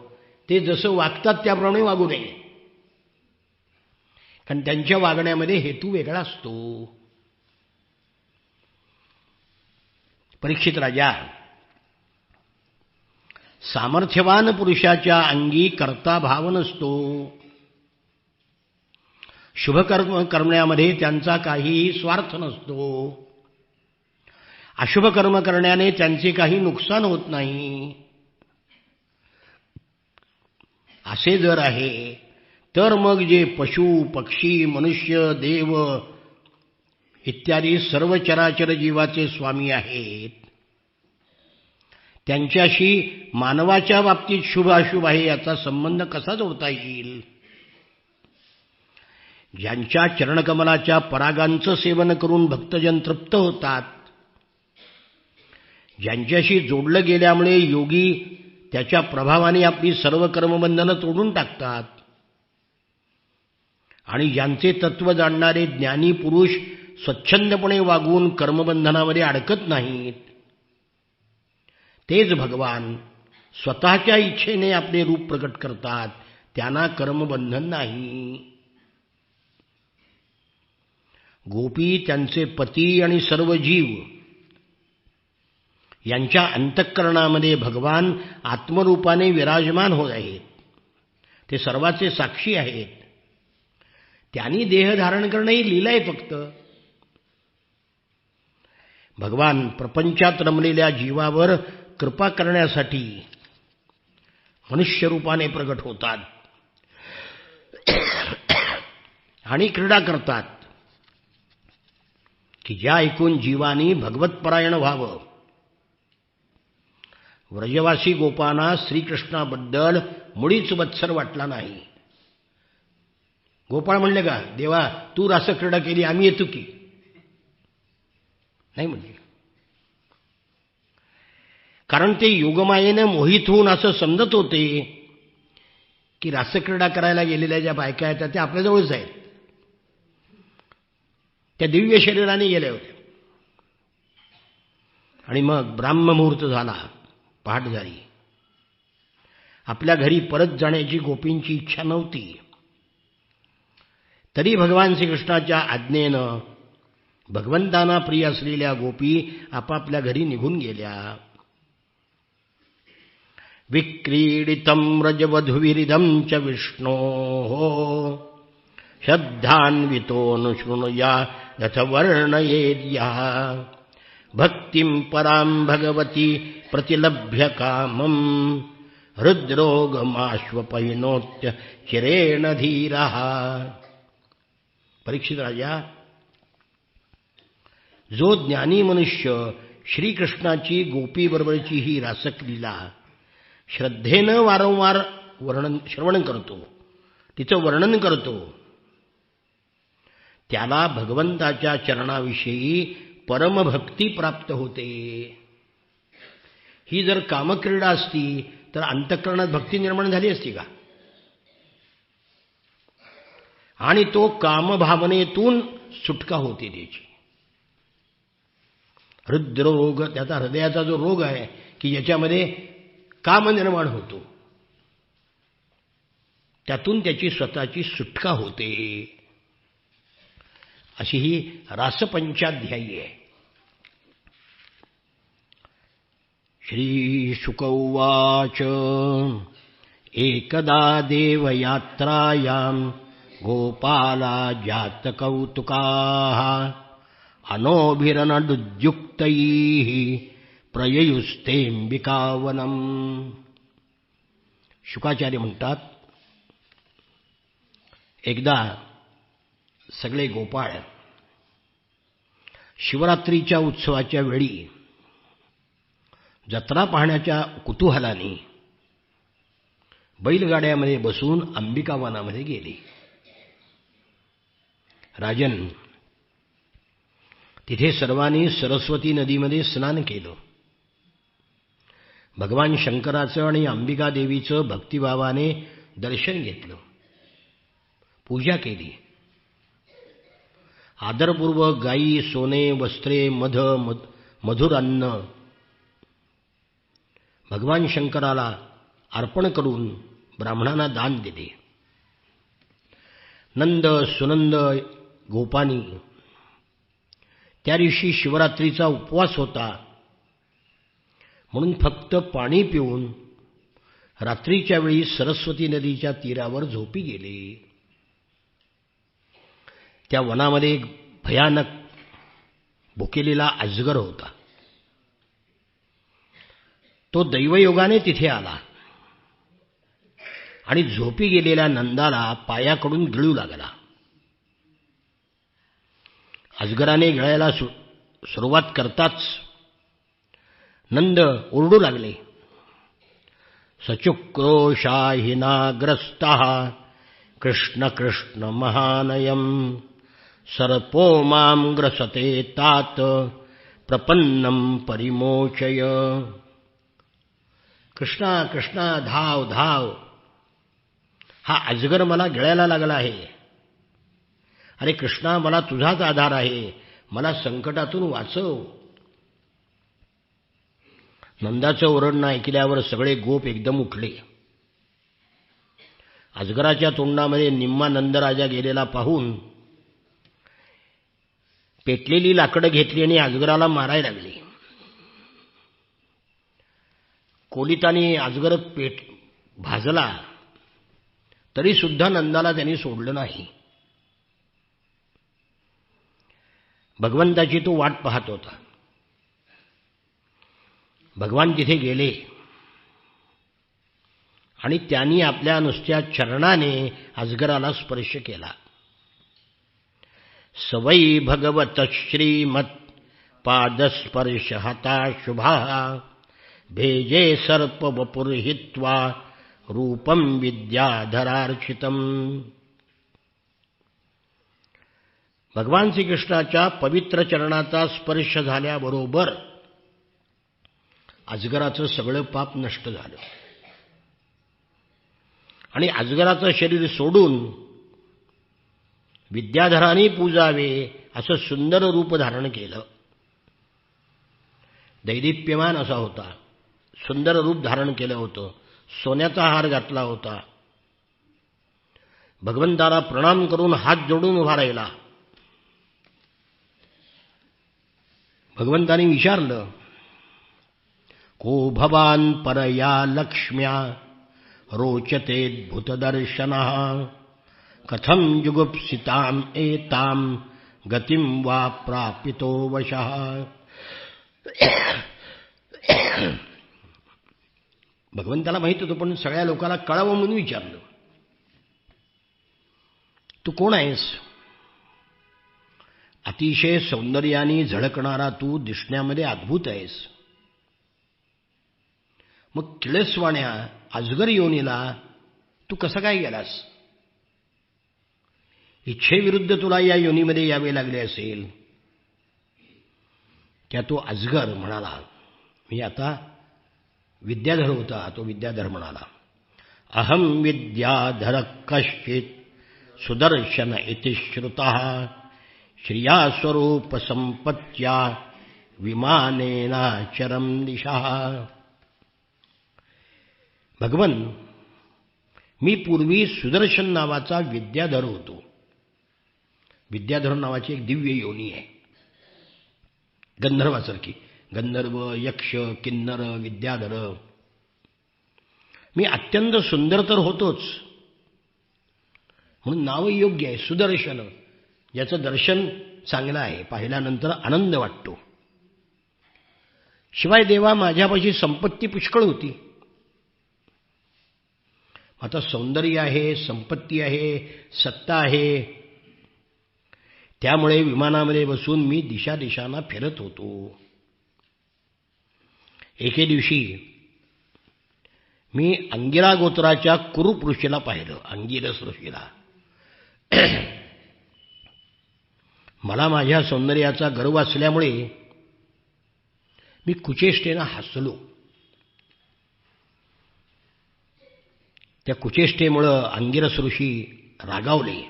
ते जसं वागतात त्याप्रमाणे वागू नये, कारण त्यांच्या वागण्यामध्ये हेतू वेगळा असतो. परीक्षित राजा, सामर्थ्यवान पुरुषाच्या अंगी कर्ता भाव नसतो. शुभकर्म करण्यामध्ये त्यांचा काहीही स्वार्थ नसतो. अशुभ कर्म करण्याने त्यांचे काही नुकसान होत नाही. असे जर आहे तर मग जे पशु पक्षी मनुष्य देव इत्यादी सर्व चराचर जीवाचे स्वामी आहेत, त्यांच्याशी मानवाच्या बाबतीत शुभ अशुभ आहे याचा संबंध कसा जोडता येईल? ज्यांच्या चरणकमलाच्या परागांचं सेवन करून भक्तजन तृप्त होतात, ज्यांच्याशी जोडलं गेल्यामुळे योगी त्याच्या प्रभावाने आपली सर्व कर्मबंधनं तोडून टाकतात, आणि ज्यांचे तत्व जाणणारे ज्ञानी पुरुष स्वच्छंदपणे वागून कर्मबंधनामध्ये अडकत नाहीत, तेच भगवान स्वतःच्या इच्छेने आपले रूप प्रकट करतात. त्यांना कर्मबंधन नाही. गोपी, त्यांचे पती आणि सर्व जीव यांच्या अंतःकरणामध्ये भगवान आत्मरूपाने विराजमान होत आहेत. ते सर्वाचे साक्षी आहेत. त्यांनी देह धारण करणं ही लीला आहे फक्त. भगवान प्रपंचात रमलेल्या जीवावर कृपा करण्यासाठी मनुष्य रूपाने प्रगट होतात आणि क्रीडा करतात की ज्या ऐकून जीवानी भगवतपरायण व्हावं. व्रजवासी गोपांना श्रीकृष्णाबद्दल मुळीच वत्सर वाटला नाही. गोपाळ म्हणले का, देवा तू रासक्रीडा केली, आम्ही येतो की नाही म्हणले. कारण ते योगमायेनं मोहित होऊन असं समजत होते की रासक्रीडा करायला गेलेल्या ज्या बायका आहेत त्या आपल्याजवळच आहेत. त्या दिव्य शरीराने गेल्या होत्या. आणि मग ब्राह्ममुहूर्त झाला, पहाट झाली. आपल्या घरी परत जाण्याची गोपींची इच्छा नव्हती. तरी भगवान श्रीकृष्णाच्या आज्ञेनं भगवंतांना प्रिय असलेल्या गोपी आपापल्या घरी निघून गेल्या. विक्रीडितं रजवधुविरिदं च विष्णोः श्रद्धान्वितोऽनुशृणुया यथ वर्णयेद्यः भक्तिं परां भगवती प्रतिलभ्य कामं हृद्रोगमाश्वपहिनोत्य चिरेण धीरः. परीक्षित राजा, जो ज्ञानी मनुष्य श्रीकृष्णाची गोपीबरोबरची ही रासक्रीडा श्रद्धेनं वारंवार श्रवण करतो, तिचं वर्णन करतो, त्याला भगवंताच्या चरणाविषयी परमभक्ती प्राप्त होते. ही जर कामक्रीडा असती तर अंतःकरणात भक्ती निर्माण झाली असती का? आणि तो कामभावनेतून सुटका होते त्याची. हृदरोग, त्याचा हृदयाचा जो रोग आहे की ज्याच्यामध्ये काम निर्माण होतो, त्यातून त्याची स्वतःची सुटका होते. अशी ही रासपंचाध्यायी आहे. श्रीशुक उवाच एकदा देवयात्रायां गोपाला जातकौतुकाः अनोभिरनडुद्युक्तैः प्रययुस्तेऽम्बिकावनम्. शुकाचार्य म्हणतात, एकदा सगळे गोपाळ शिवरात्रीच्या उत्सवाच्या वेळी जत्रा पाहण्याच्या कुतूहलाने बैलगाड्यामध्ये बसून अंबिकावनामध्ये गेले. राजन, तिथे सर्वांनी सरस्वती नदीमध्ये स्नान केलं. भगवान शंकराचं आणि अंबिका देवीचं भक्तिभावाने दर्शन घेतलं, पूजा केली. आदरपूर्वक गायी, सोने, वस्त्रे, मधुर अन्न भगवान शंकराला अर्पण करून ब्राह्मणांना दान दिले. नंद सुनंद गोपानी त्या दिवशी शिवरात्रीचा उपवास होता म्हणून फक्त पाणी पिऊन रात्रीच्या वेळी सरस्वती नदीच्या तीरावर झोपी गेले. त्या वनामध्ये एक भयानक भुकेलेला अजगर होता. तो दैवयोगाने तिथे आला आणि झोपी गेलेल्या नंदाला पायाकडून गिळू लागला. अजगराने गिळायला सुरुवात करताच नंद ओरडू लागले, सचुक्रोशाहिनाग्रस्तः कृष्ण कृष्ण महानयम सर्पो मां ग्रसते तात प्रपन्नम परिमोचय. कृष्णा कृष्णा, धाव धाव, हा अजगर मला गिळायला लागला आहे. अरे कृष्णा, मला तुझाच आधार आहे, मला संकटातून वाचव. नंदाचं ओरडणं ऐकल्यावर सगळे गोप एकदम उठले. अजगराच्या तोंडामध्ये निम्मा नंदराजा गेलेला पाहून पेटलेली लाकडं घेतली आणि अजगराला मारायला लागली. कोलितानी अजगर भाजला तरी सुद्धा नंदाला त्यांनी सोडलं नाही. भगवंताची तो वाट पाहत होता. भगवान तिथे गेले आणि त्यांनी आपल्या नुसत्या चरणाने अजगराला स्पर्श केला. सवै भगवत श्रीमत पादस्पर्श हता शुभा भेजे सर्प वपुर्हित्वा रूपम विद्याधरार्चितम. भगवान श्रीकृष्णाच्या पवित्र चरणाचा स्पर्श झाल्याबरोबर अजगराचं सगळं पाप नष्ट झालं आणि अजगराचं शरीर सोडून विद्याधराने पूजावे असं सुंदर रूप धारण केलं. दैदिप्यमान असा होता, सुंदर रूप धारण केलं होतं, सोन्याचा हार घातला होता. भगवंताला प्रणाम करून हात जोडून उभा राहिला. भगवंताने विचारलं, को भवान परया लक्ष्म्या रोचतेद्भुतदर्शनः कथं जुगुप्सिताम् एतां गतिं वा प्रापितो वशः. भगवंताला माहित होतं, पण सगळ्या लोकांना कळावं म्हणून विचारलं, तू कोण आहेस? अतिशय सौंदर्याने झळकणारा तू दिसण्यामध्ये अद्भुत आहेस. मग किळसवाण्या अजगर योनीला तू कसा काय गेलास? इच्छेविरुद्ध तुला या योनीमध्ये यावे लागले असेल. त्या तो अजगर म्हणाला, मी आता विद्याधर होता. तो विद्याधर म्हणाला, अहम विद्याधर कश्चित सुदर्शन इति श्रुतः श्रिया स्वरूप संपत्त्या विमानेनाचरम दिशः. भगवन, मी पूर्वी सुदर्शन नावाचा विद्याधर होतो. विद्याधर नावाची एक दिव्य योनी आहे, गंधर्वासारखी. गंधर्व, यक्ष, किन्नर, विद्याधर. मी अत्यंत सुंदर तर होतोच, म्हणून नाव योग्य आहे सुदर्शन. याचं दर्शन चांगलं आहे, पाहिल्यानंतर आनंद वाटतो. शिवाय देवा, माझ्यापाशी संपत्ती पुष्कळ होती. आता सौंदर्य आहे, संपत्ती आहे, सत्ता आहे. त्यामुळे विमानामध्ये बसून मी दिशादिशांना फिरत होतो. एके दिवशी मी अंगिरा गोत्राच्या कुरूप ऋषीला पाहिलं, अंगिरस ऋषीला. मला माझ्या सौंदर्याचा गर्व असल्यामुळे मी कुचेष्टेनं हसलो. त्या कुचेष्टेमुळं अंगिरस ऋषी रागावले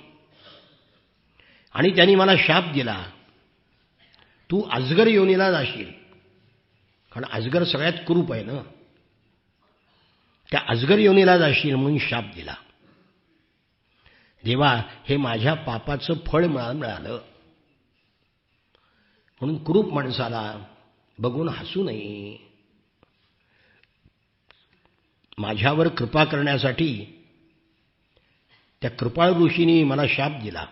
आणि त्यांनी मला शाप दिला, तू अजगर योनीला जाशील. कारण अजगर सगळ्यात कुरूप आहे ना, त्या अजगर योनीला जाशील म्हणून शाप दिला. देवा, हे माझ्या पापाचं फळ मिळालं, म्हणून कुरूप माणसाला बघून हसू नये. माझ्यावर कृपा करण्यासाठी त्या कृपाळ ऋषींनी मला शाप दिला.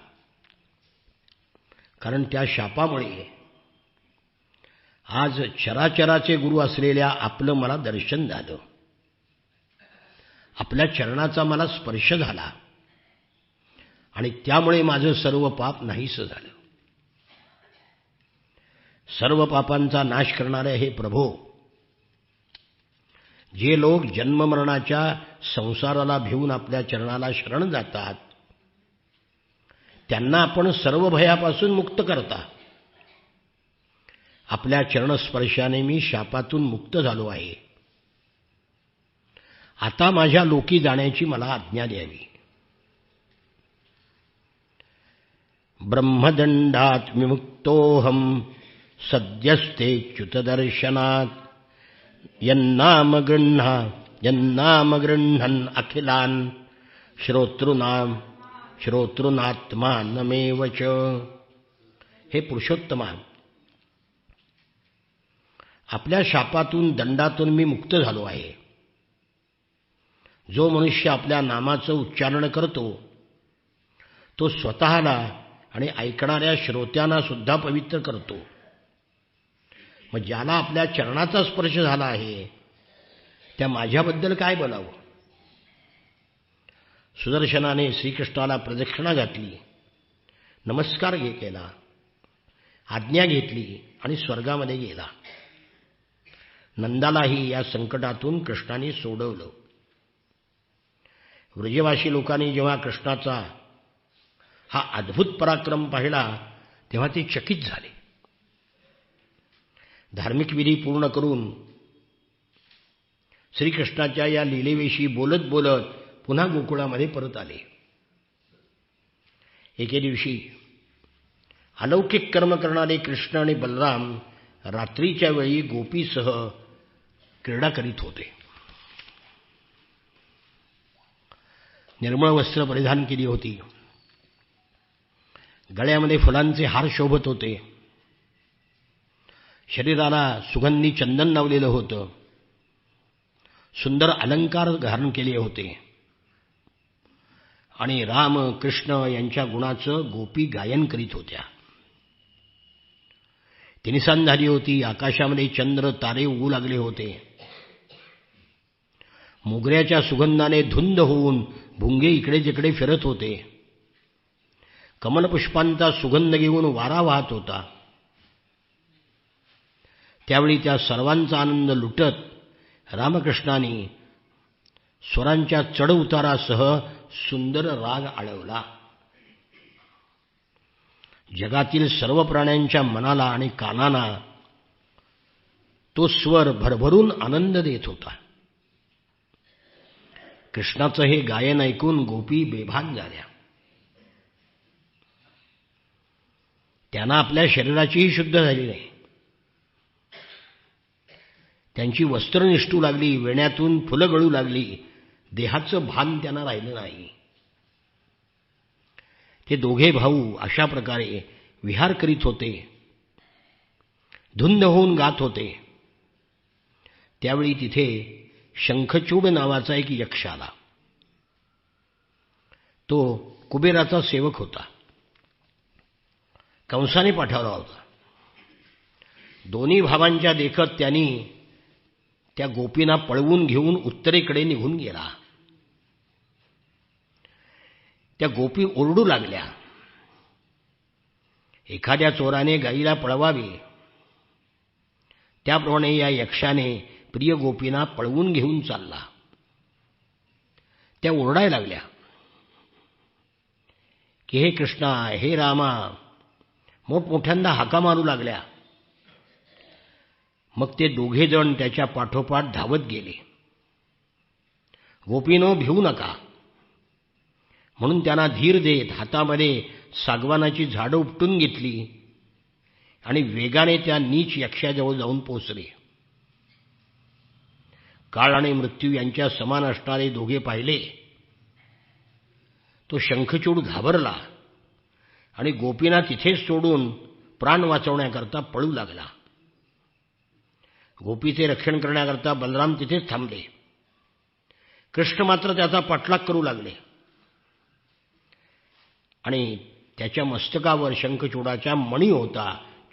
कारण त्या शापामुळे आज चराचराचे गुरु असलेल्या आपलं मला दर्शन झालं, आपल्या चरणाचा मला स्पर्श झाला आणि त्यामुळे माझं सर्व पाप नाहीसं झालं. सर्व पापांचा नाश करणारे हे प्रभो, जे लोक जन्ममरणाच्या संसाराला भिवून आपल्या चरणाला शरण जातात, त्यांना आपण सर्व भयापासून मुक्त करता. आपल्या चरणस्पर्शाने मी शापातून मुक्त झालो आहे. आता माझ्या लोकी जाण्याची मला आज्ञा द्यावी. ब्रह्मदंडात विमुक्तोऽहं सद्यस्तेच्युतदर्शनात् यन्नाम गृह्णन् अखिलान् श्रोतॄनात्मानमेव च. हे पुरुषोत्तमा, आपल्या शापातून, दंडातून मी मुक्त झालो आहे. जो मनुष्य आपल्या नामाचं उच्चारण करतो तो स्वतःला आणि ऐकणाऱ्या श्रोत्यांना सुद्धा पवित्र करतो. मग ज्याला आपल्या चरणाचा स्पर्श झाला आहे त्या माझ्याबद्दल काय बोलावं. सुदर्शनाने श्रीकृष्णाला प्रदक्षिणा घातली, नमस्कार केला, आज्ञा घेतली आणि स्वर्गामध्ये गेला. नंदालाही या संकटातून कृष्णाने सोडवलं. व्रजवासी लोकांनी जेव्हा कृष्णाचा हा अद्भुत पराक्रम पाहिला तेव्हा ते चकित झाले. धार्मिक विधी पूर्ण करून श्रीकृष्णाच्या या लीलेविषयी बोलत बोलत पुन्हा गोकुळामध्ये परत आले. एके दिवशी अलौकिक कर्म करणारे कृष्ण आणि बलराम रात्रीच्या वेळी गोपीसह क्रीडा करीत होते. निर्मळ वस्त्र परिधान केली होती. गळ्यामध्ये फुलांचे हार शोभत होते. शरीराला सुगंधी चंदन लावलेलं होतं. सुंदर अलंकार धारण केले होते आणि राम कृष्ण यांच्या गुणाचं गोपी गायन करीत होत्या. तिनिसान झाली होती. आकाशामध्ये चंद्र तारे उगू लागले होते. मोगऱ्याच्या सुगंधाने धुंद होऊन भुंगे इकडे तिकडे फिरत होते. कमलपुष्पांचा सुगंध घेऊन वारा वाहत होता. त्यावेळी त्या सर्वांचा आनंद लुटत रामकृष्णांनी स्वरांच्या चढ उतारासह सुंदर राग आळवला. जगातील सर्व प्राण्यांच्या मनाला आणि कानांना तो स्वर भरभरून आनंद देत होता. कृष्णाचं हे गायन ऐकून गोपी बेभान झाल्या. त्यांना आपल्या शरीराचीही शुद्ध झाली नाही. त्यांची वस्त्र निष्ठू लागली. वेण्यातून फुलं गळू लागली. देहाचं भान त्यांना राहिलं नाही. ते दोघे भाऊ अशा प्रकारे विहार करीत होते. धुंद होऊन गात होते. त्यावेळी तिथे शंखचूड नावाचा एक यक्ष आला. तो कुबेराचा सेवक होता. कंसाने पाठवला होता. दोन्ही भावांच्या देखत त्यांनी त्या गोपींना पळवून घेऊन उत्तरेकडे निघून गेला. त्या गोपी ओरडू लागल्या. एखाद्या चोराने गाईला पळवावे त्याप्रमाणे या यक्षाने प्रिय गोपींना पळवून घेऊन चालला. त्या ओरडायला लागल्या की हे कृष्णा, हे रामा, मोठमोठ्यांदा हाका मारू लागल्या. मग ते दोघे जण त्याच्या पाठोपाठ धावत गेले. गोपीनो, भिवू नका म्हणून त्यांना धीर देत हातामध्ये सागवानाची झाडं उपटून घेतली आणि वेगाने त्या नीच यक्षाजवळ जाऊन पोचले. काळ आणि मृत्यू यांच्या समान असणारे दोघे पाहिले. तो शंखचूड घाबरला आणि गोपींना तिथेच सोडून प्राण वाचवण्याकरता पळू लागला. गोपीचे रक्षण करण्याकरता बलराम तिथेच थांबले. कृष्ण मात्र त्याचा पाठलाग करू लागले आणि त्याच्या मस्तकावर शंखचूडाचा मणी होता,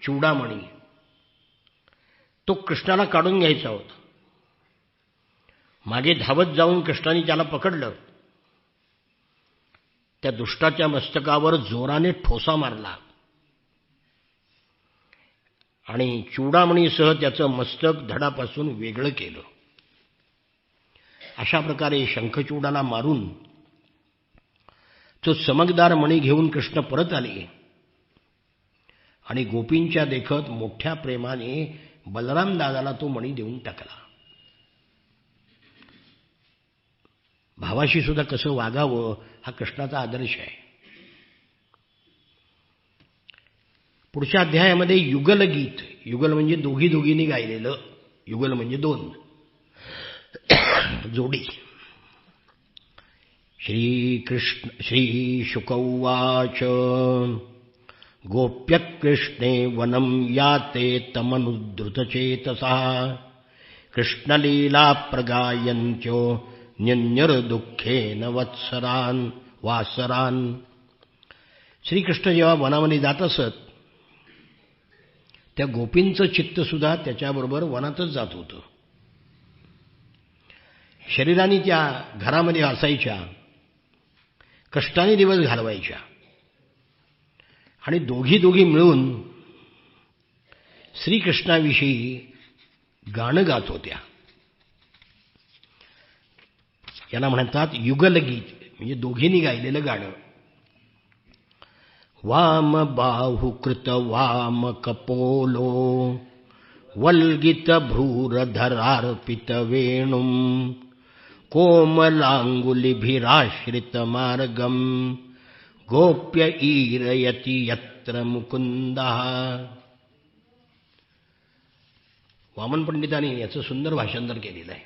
चूडामणी. तो कृष्णाला काढून घ्यायचा होता. मागे धावत जाऊन कृष्णाने त्याला पकडलं. त्या दुष्टाच्या मस्तकावर जोराने ठोसा मारला आणि चूडामणीसह त्याचं मस्तक धडापासून वेगळं केलं. अशा प्रकारे शंखचूडाला मारून तो चमकदार मणी घेऊन कृष्ण परत आले आणि गोपींच्या देखत मोठ्या प्रेमाने बलराम दादाला तो मणी देऊन टाकला. भावाशी सुद्धा कसं वागावं हा कृष्णाचा आदर्श आहे. पुढच्या अध्यायामध्ये युगल गीत, युगल म्हणजे दोघी दोघींनी गायलेलं, युगल म्हणजे दोन जोडी. श्री शुक उवाच गोप्य कृष्णे वनं याते तमनुद्रुतचेतसा कृष्णलीला प्रगायन्त्यो न्यन्यर दुःखेन वत्सरान वासरान. श्रीकृष्ण जेव्हा वनामध्ये जात असत त्या गोपींचं चित्त सुद्धा त्याच्याबरोबर वनातच जात होतं. शरीराने त्या घरामध्ये असायच्या, कष्टाने दिवस घालवायच्या आणि दोघी मिळून श्रीकृष्णाविषयी गाणं गात होत्या. याला म्हणतात युगलगीत, म्हणजे दोघींनी गायलेलं गाणं. वाम बाहुकृत वाम कपोलो वल्गित भ्रूरधरार्पित वेणुं कोमलांगुलिभिराश्रित मार्गम गोप्य ईरयति यत्र मुकुंदः. वामन पंडितांनी याचं सुंदर भाषांतर केलेलं आहे.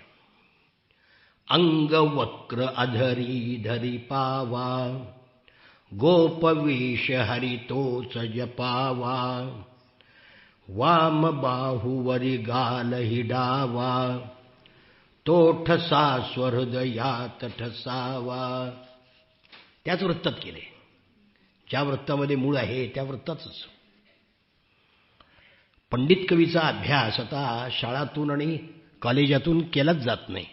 अंग वक्र अधरी धरी पावा गोपवेश हरितोच जपावा वाम बाहुवरी गाल हिडावा तो ठसा स्वहृदयात ठसावा. त्याच वृत्तात केले, ज्या वृत्तामध्ये मूळ आहे त्या वृत्तातच. पंडित कवीचा अभ्यास आता शाळातून आणि कॉलेजातून केलाच जात नाही.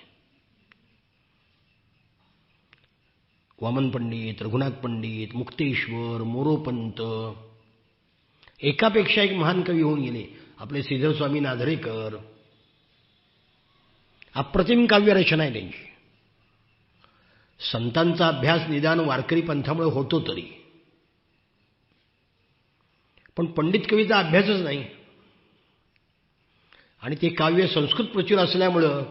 वामन पंडित, रघुनाथ पंडित, मुक्तेश्वर, मोरोपंत एकापेक्षा एक महान कवी होऊन गेले. आपले श्रीधर स्वामी नाझरेकर, अप्रतिम काव्यरचना आहे त्यांची. संतांचा अभ्यास निदान वारकरी पंथामुळे होतो तरी, पण पंडित कवीचा अभ्यासच नाही. आणि ते काव्य संस्कृत प्रचूर असल्यामुळं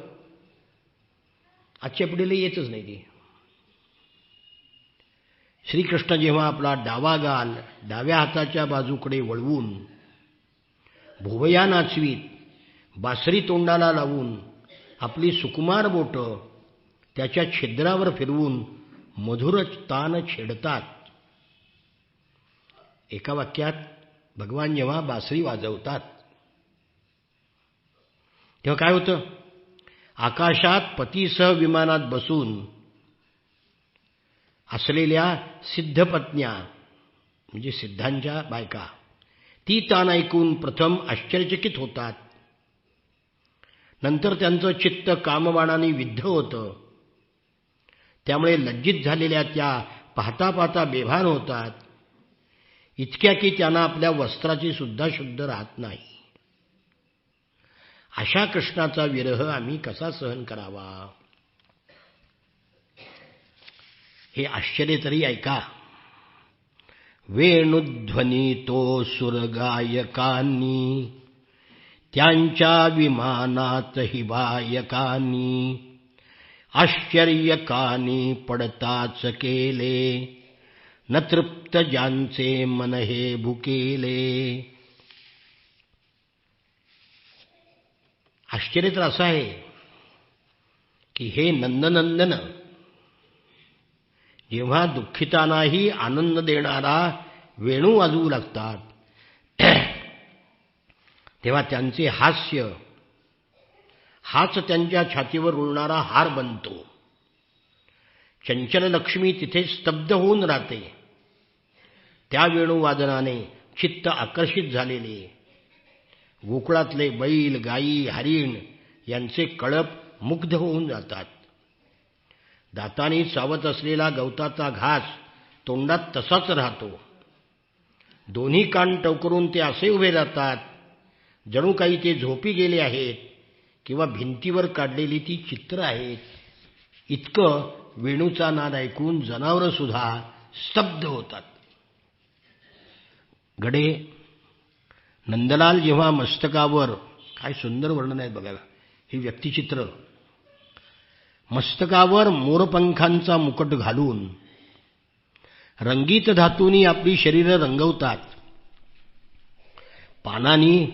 आजच्या पिढीला येतच नाही ते. श्रीकृष्ण जेव्हा आपला डावा गाल डाव्या हाताच्या बाजूकडे वळवून भुवया नाचवीत, बासरी तोंडाला लावून आपली सुकुमार बोटं त्याच्या छिद्रावर फिरवून मधुर तान छेडतात. एका वाक्यात भगवान जेव्हा बासरी वाजवतात तेव्हा काय होतं? आकाशात पतीसह विमानात बसून असलेल्या सिद्धपत्न्या म्हणजे सिद्धांच्या बायका ती तान ऐकून प्रथम आश्चर्यचकित होतात. नंतर त्यांचं चित्त कामबाणाने विद्ध होतं. त्यामुळे लज्जित झालेल्या त्या पाहता पाहता बेभान होतात, इतक्या की त्यांना आपल्या वस्त्राची सुद्धा शुद्ध राहत नाही. अशा कृष्णाचा विरह आम्ही कसा सहन करावा? हे आश्चर्य तरी ऐका. वेणुध्वनी तो सुरगायकांनी त्यांच्या विमानात ही बायकांनी आश्चर्यकानी पडताच केले न तृप्त ज्यांचे मन हे भुकेले. आश्चर्य तर असं आहे की हे नंदनंदन जेव्हा दुःखितांनाही आनंद देणारा वेणू वाजवू लागतात तेव्हा त्यांचे हास्य हाच त्यांच्या छातीवर रुळणारा हार बनतो. चंचल लक्ष्मी तिथे स्तब्ध होऊन राहते. त्या वेणुवादनाने चित्त आकर्षित झालेले गोकुळातले बैल, गायी, हरिण यांचे कळप मुग्ध होऊन जातात. दातांनी चावत असलेला गवताचा घास तोंडात तसाच राहतो. दोन्ही कान टवकरून ते असे उभे राहतात जणू काही ते झोपी गेले आहेत किंवा भिंतीवर काढलेली ती चित्र आहेत. इतकं वेणूचा नाद ऐकून जनावरं सुद्धा स्तब्ध होतात. गडे नंदलाल जेव्हा मस्तकावर, काय सुंदर वर्णन आहे बघायला, हे व्यक्तिचित्र, मस्तकावर मोरपंखांचा मुकुट घालून रंगीत धातूंनी आपली शरीरं रंगवतात. पानांनी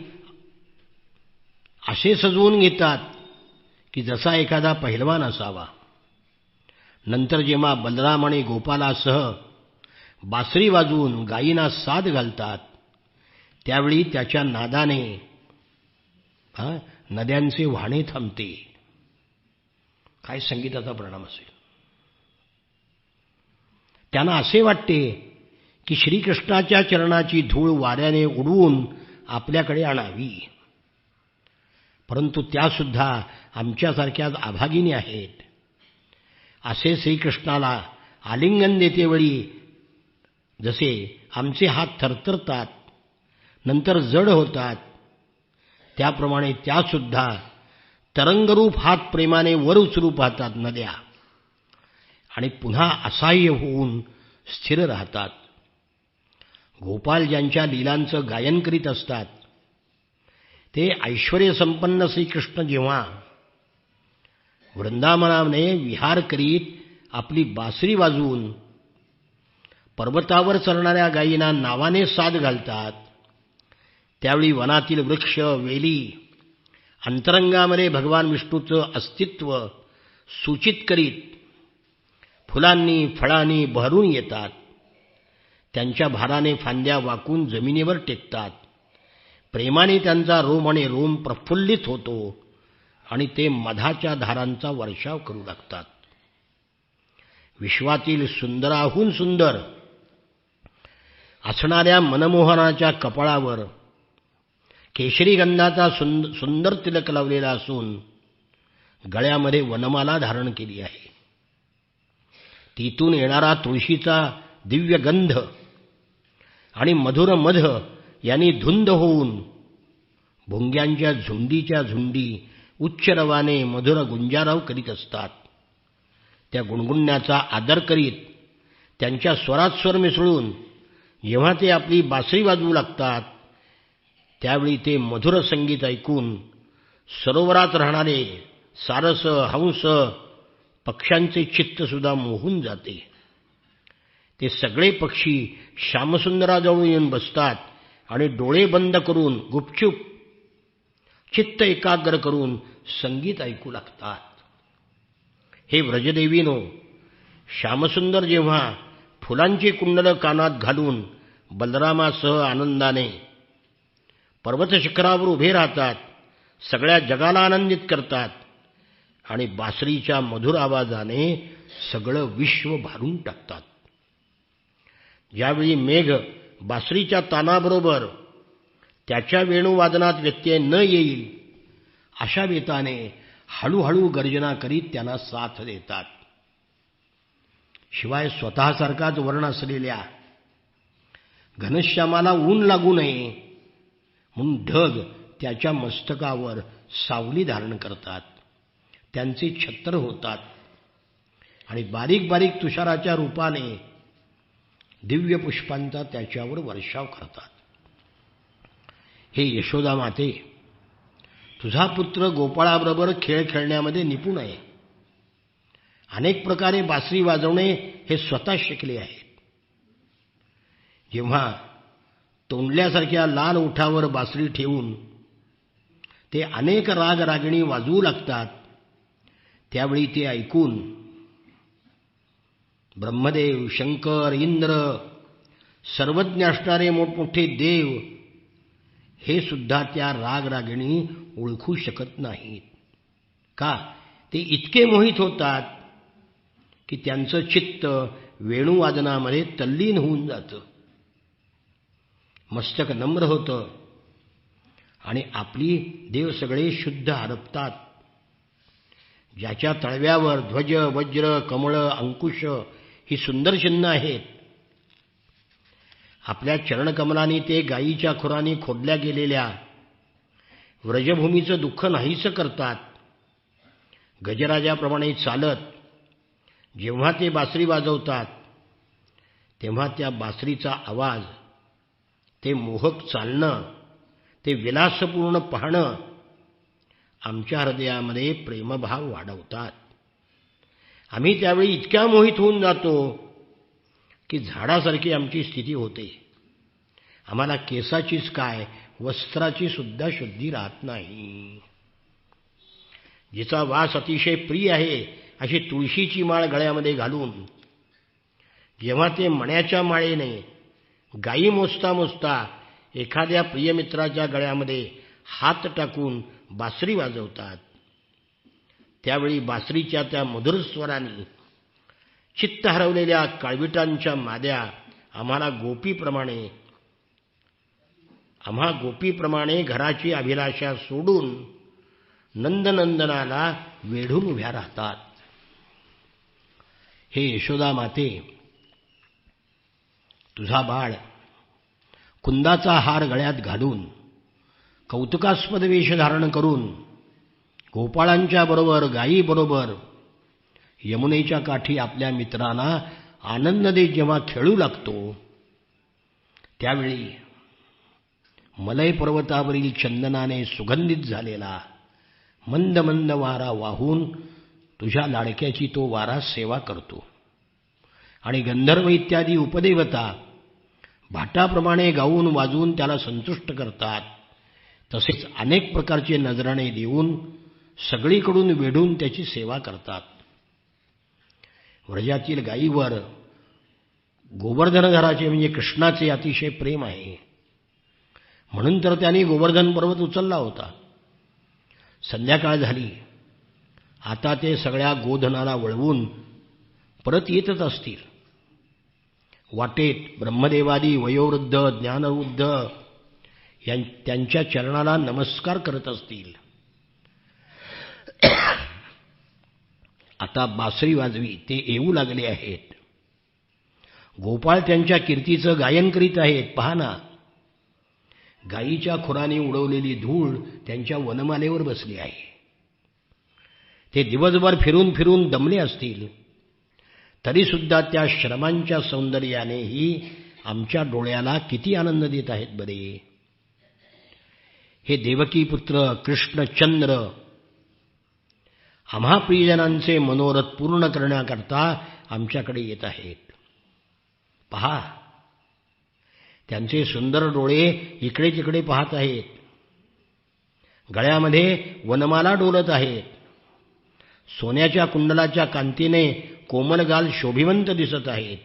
असे सजवून घेतात की जसा एखादा पहिलवान असावा. नंतर जेव्हा बलराम आणि गोपालासह बासरी वाजवून गायींना साद घालतात त्यावेळी त्याच्या नादाने नद्यांचे वाहणे थांबते. काय संगीताचा परिणाम असेल. त्यांना असे वाटते की श्रीकृष्णाच्या चरणाची धूळ वाऱ्याने उडवून आपल्याकडे आणावी, परंतु त्यासुद्धा आमच्यासारख्याच अभागिनी आहेत. असे श्रीकृष्णाला आलिंगन देतेवेळी जसे आमचे हात थरथरतात नंतर जड होतात त्याप्रमाणे त्यासुद्धा तरंगरूप हात प्रेमाने वर उचलू पाहतात नद्या आणि पुन्हा असहाय्य होऊन स्थिर राहतात. गोपाल ज्यांच्या लीलांचं गायन करीत असतात ते ऐश्वर्यसंपन्न श्रीकृष्ण जेव्हा वृंदावनाने विहार करीत आपली बासरी वाजवून पर्वतावर चरणाऱ्या गायींना नावाने साद घालतात, त्यावेळी वनातील वृक्ष वेली अंतरंगामध्ये भगवान विष्णूचं अस्तित्व सूचित करीत फुलांनी फळांनी बहरून येतात. त्यांच्या भाराने फांद्या वाकून जमिनीवर टेकतात. प्रेमाने त्यांचा रोम आणि रोम प्रफुल्लित होतो आणि ते मधाच्या धारांचा वर्षाव करू लागतात. विश्वातील सुंदराहून सुंदर असणाऱ्या मनमोहनाच्या कपाळावर केशरी गंधाचा सुंदर तिलक लावलेला असून गळ्यामध्ये वनमाला धारण केली आहे. तिथून येणारा तुळशीचा दिव्य गंध आणि मधुर मध यांनी धुंद होऊन भुंग्यांच्या झुंडीच्या झुंडी उच्च रवाने मधुर गुंजाराव करीत असतात. त्या गुणगुणण्याचा आदर करीत त्यांच्या स्वरात स्वर मिसळून जेव्हा ते आपली बासरी वाजवू लागतात त्यावेळी ते मधुर संगीत ऐकून सरोवरात राहणारे सारस हंस पक्ष्यांचे चित्तसुद्धा मोहून जाते. ते सगळे पक्षी श्यामसुंदराजवळ येऊन बसतात आणि डोळे बंद करून गुपचूप चित्त एकाग्र करून संगीत ऐकू लागतात. हे व्रजदेवीनो, श्यामसुंदर जेव्हा फुलांची कुंडलं कानात घालून बलरामासह आनंदाने पर्वत शिखरावर उभे राहतात, सगळ्या जगाला आनंदित करतात आणि बासरीच्या मधुर आवाजाने सगळं विश्व भारून टाकतात. ज्यावेळी मेघ बासरीच्या तानाबरोबर त्याच्या वेणुवादनात व्यत्यय न येईल अशा बेताने हळूहळू गर्जना करीत त्यांना साथ देतात. शिवाय स्वतःसारखाच वर्ण असलेल्या घनश्यामाला ऊन लागू नये म्हणून ढग त्याच्या मस्तकावर सावली धारण करतात, त्यांचे छत्र होतात आणि बारीक बारीक तुषाराच्या रूपाने दिव्य पुष्पांचा त्याच्यावर वर्षाव करतात. हे यशोदा माते, तुझा पुत्र गोपाळाबरोबर खेळ खेळण्यामध्ये निपुण आहे. अनेक प्रकारे बासरी वाजवणे हे स्वतः शिकले आहेत. जेव्हा तोंडल्यासारख्या लाल ओठावर बासरी ठेवून ते अनेक राग रागिणी वाजवू लागतात त्यावेळी ते ऐकून ब्रह्मदेव, शंकर, इंद्र, सर्वज्ञ असणारे मोठमोठे देव हे सुद्धा त्या राग रागिणी ओळखू शकत नाहीत. का? ते इतके मोहित होतात की त्यांचं चित्त वेणुवादनामध्ये तल्लीन होऊन जातं. मस्तक नम्र होतं आणि आपली देव सगळे शुद्ध हरपतात. ज्याच्या तळव्यावर ध्वज, वज्र, कमळ, अंकुश ही सुंदर चिन्ह आहेत, आपल्या चरणकमलांनी ते गायीच्या खुरांनी खोदल्या गेलेल्या व्रजभूमीचं दुःख नाहीसं करतात. गजराजाप्रमाणे चालत जेव्हा ते बासरी वाजवतात तेव्हा त्या बासरीचा आवाज, ते मोहक चालणं, ते विलासपूर्ण पाहणं आमच्या हृदयामध्ये प्रेमभाव वाढवतात. आम्ही त्यावेळी इतक्या मोहित होऊन जातो की झाडासारखी आमची स्थिती होते. आम्हाला केसाचीच काय, वस्त्राची सुद्धा शुद्धी राहत नाही. जिचा वास अतिशय प्रिय आहे अशी तुळशीची माळ गळ्यामध्ये घालून जेव्हा ते मण्याच्या माळेने गायी मोजता मोजता एखाद्या प्रियमित्राच्या गळ्यामध्ये हात टाकून बासरी वाजवतात त्यावेळी बासरीच्या त्या मधुर स्वरांनी चित्त हरवलेल्या काळविटांच्या माद्या आम्हा गोपीप्रमाणे घराची अभिलाषा सोडून नंदनंदनाला वेढून उभ्या राहतात. हे यशोदा माते, तुझा बाळ कुंदाचा हार गळ्यात घालून कौतुकास्पद वेश धारण करून गोपाळांच्या बरोबर, गायीबरोबर यमुनेच्या काठी आपल्या मित्रांना आनंद देत जेव्हा खेळू लागतो, त्यावेळी मलय पर्वतावरील चंदनाने सुगंधित झालेला मंद मंद वारा वाहून तुझ्या लाडक्याची तो वारा सेवा करतो आणि गंधर्व इत्यादी उपदेवता भाटाप्रमाणे गाऊन वाजवून त्याला संतुष्ट करतात. तसेच अनेक प्रकारचे नजराणे देऊन सगळीकडून वेढून त्याची सेवा करतात. व्रजातील गायीवर गोवर्धनधराचे म्हणजे कृष्णाचे अतिशय प्रेम आहे, म्हणून तर त्यांनी गोवर्धन पर्वत उचलला होता. संध्याकाळ झाली. आता ते सगळ्या गोधनाला वळवून परत येतच असतील. वाटेत ब्रह्मदेवादी वयोवृद्ध ज्ञानवृद्ध त्यांच्या चरणाला नमस्कार करत असतील. आता बासरी वाजवी ते येऊ लागले आहेत. गोपाळ त्यांच्या कीर्तीचं गायन करीत आहेत. पहा ना, गायीच्या खुराने उडवलेली धूळ त्यांच्या वनमालेवर बसली आहे. ते दिवसभर फिरून फिरून दमले असतील, तरीसुद्धा त्या श्रमांच्या सौंदर्यानेही आमच्या डोळ्याला किती आनंद देत आहेत बरे. हे देवकी पुत्र कृष्णचंद्र आम्हा प्रियजनांचे मनोरथ पूर्ण करण्याकरता आमच्याकडे येत आहेत. पहा, त्यांचे सुंदर डोळे इकडे तिकडे पाहत आहेत. गळ्यामध्ये वनमाला डोलत आहेत. सोन्याच्या कुंडलाच्या कांतीने कोमल गाल शोभिवंत दिसत आहेत.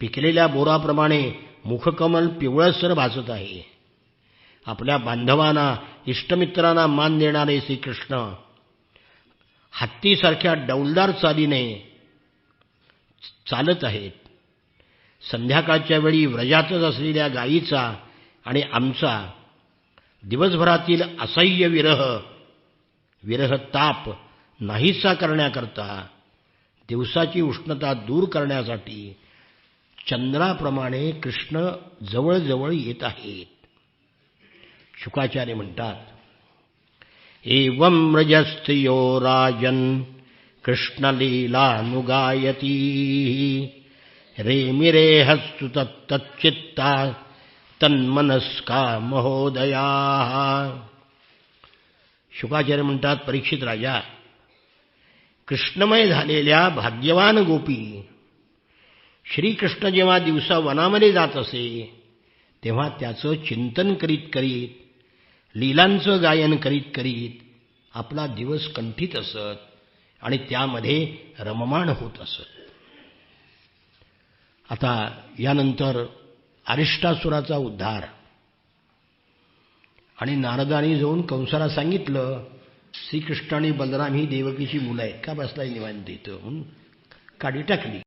पिकलेल्या बोराप्रमाणे मुखकमल पिवळसर भासत आहे. आपल्या बांधवांना इष्टमित्रांना मान देणारे श्रीकृष्ण हत्तीसारख्या डौलदार चालीने चालत आहेत. संध्याकाळच्या वेळी व्रजातच असलेल्या गायीचा आणि आमचा दिवसभरातील असह्य विरह ताप नाहीसा करण्याकरता, दिवसाची उष्णता दूर करण्यासाठी चंद्राप्रमाणे कृष्ण जवळजवळ येत आहेत. शुकाचार्य म्हणतात, एवं व्रजस्त्रियो राजन् कृष्णलीलानुगायती रेमिरेहस्तु तच्चित्ता तन्मनस्का महोदया. शुकाचार्य म्हणतात, परीक्षित राजा, कृष्णमय झालेल्या भाग्यवान गोपी श्रीकृष्ण जेव्हा दिवसा वनामध्ये जात असे तेव्हा त्याचं चिंतन करीत करीत, लीलांचं गायन करीत करीत आपला दिवस कंठीत असत आणि त्यामध्ये रममाण होत असत. आता यानंतर अरिष्टासुराचा उद्धार आणि नारदांनी जाऊन कंसाला सांगितलं, श्रीकृष्ण आणि बलराम ही देवकीची मुलं आहेत, का बसलाय निवांत इथं, म्हणून काढी टाकली.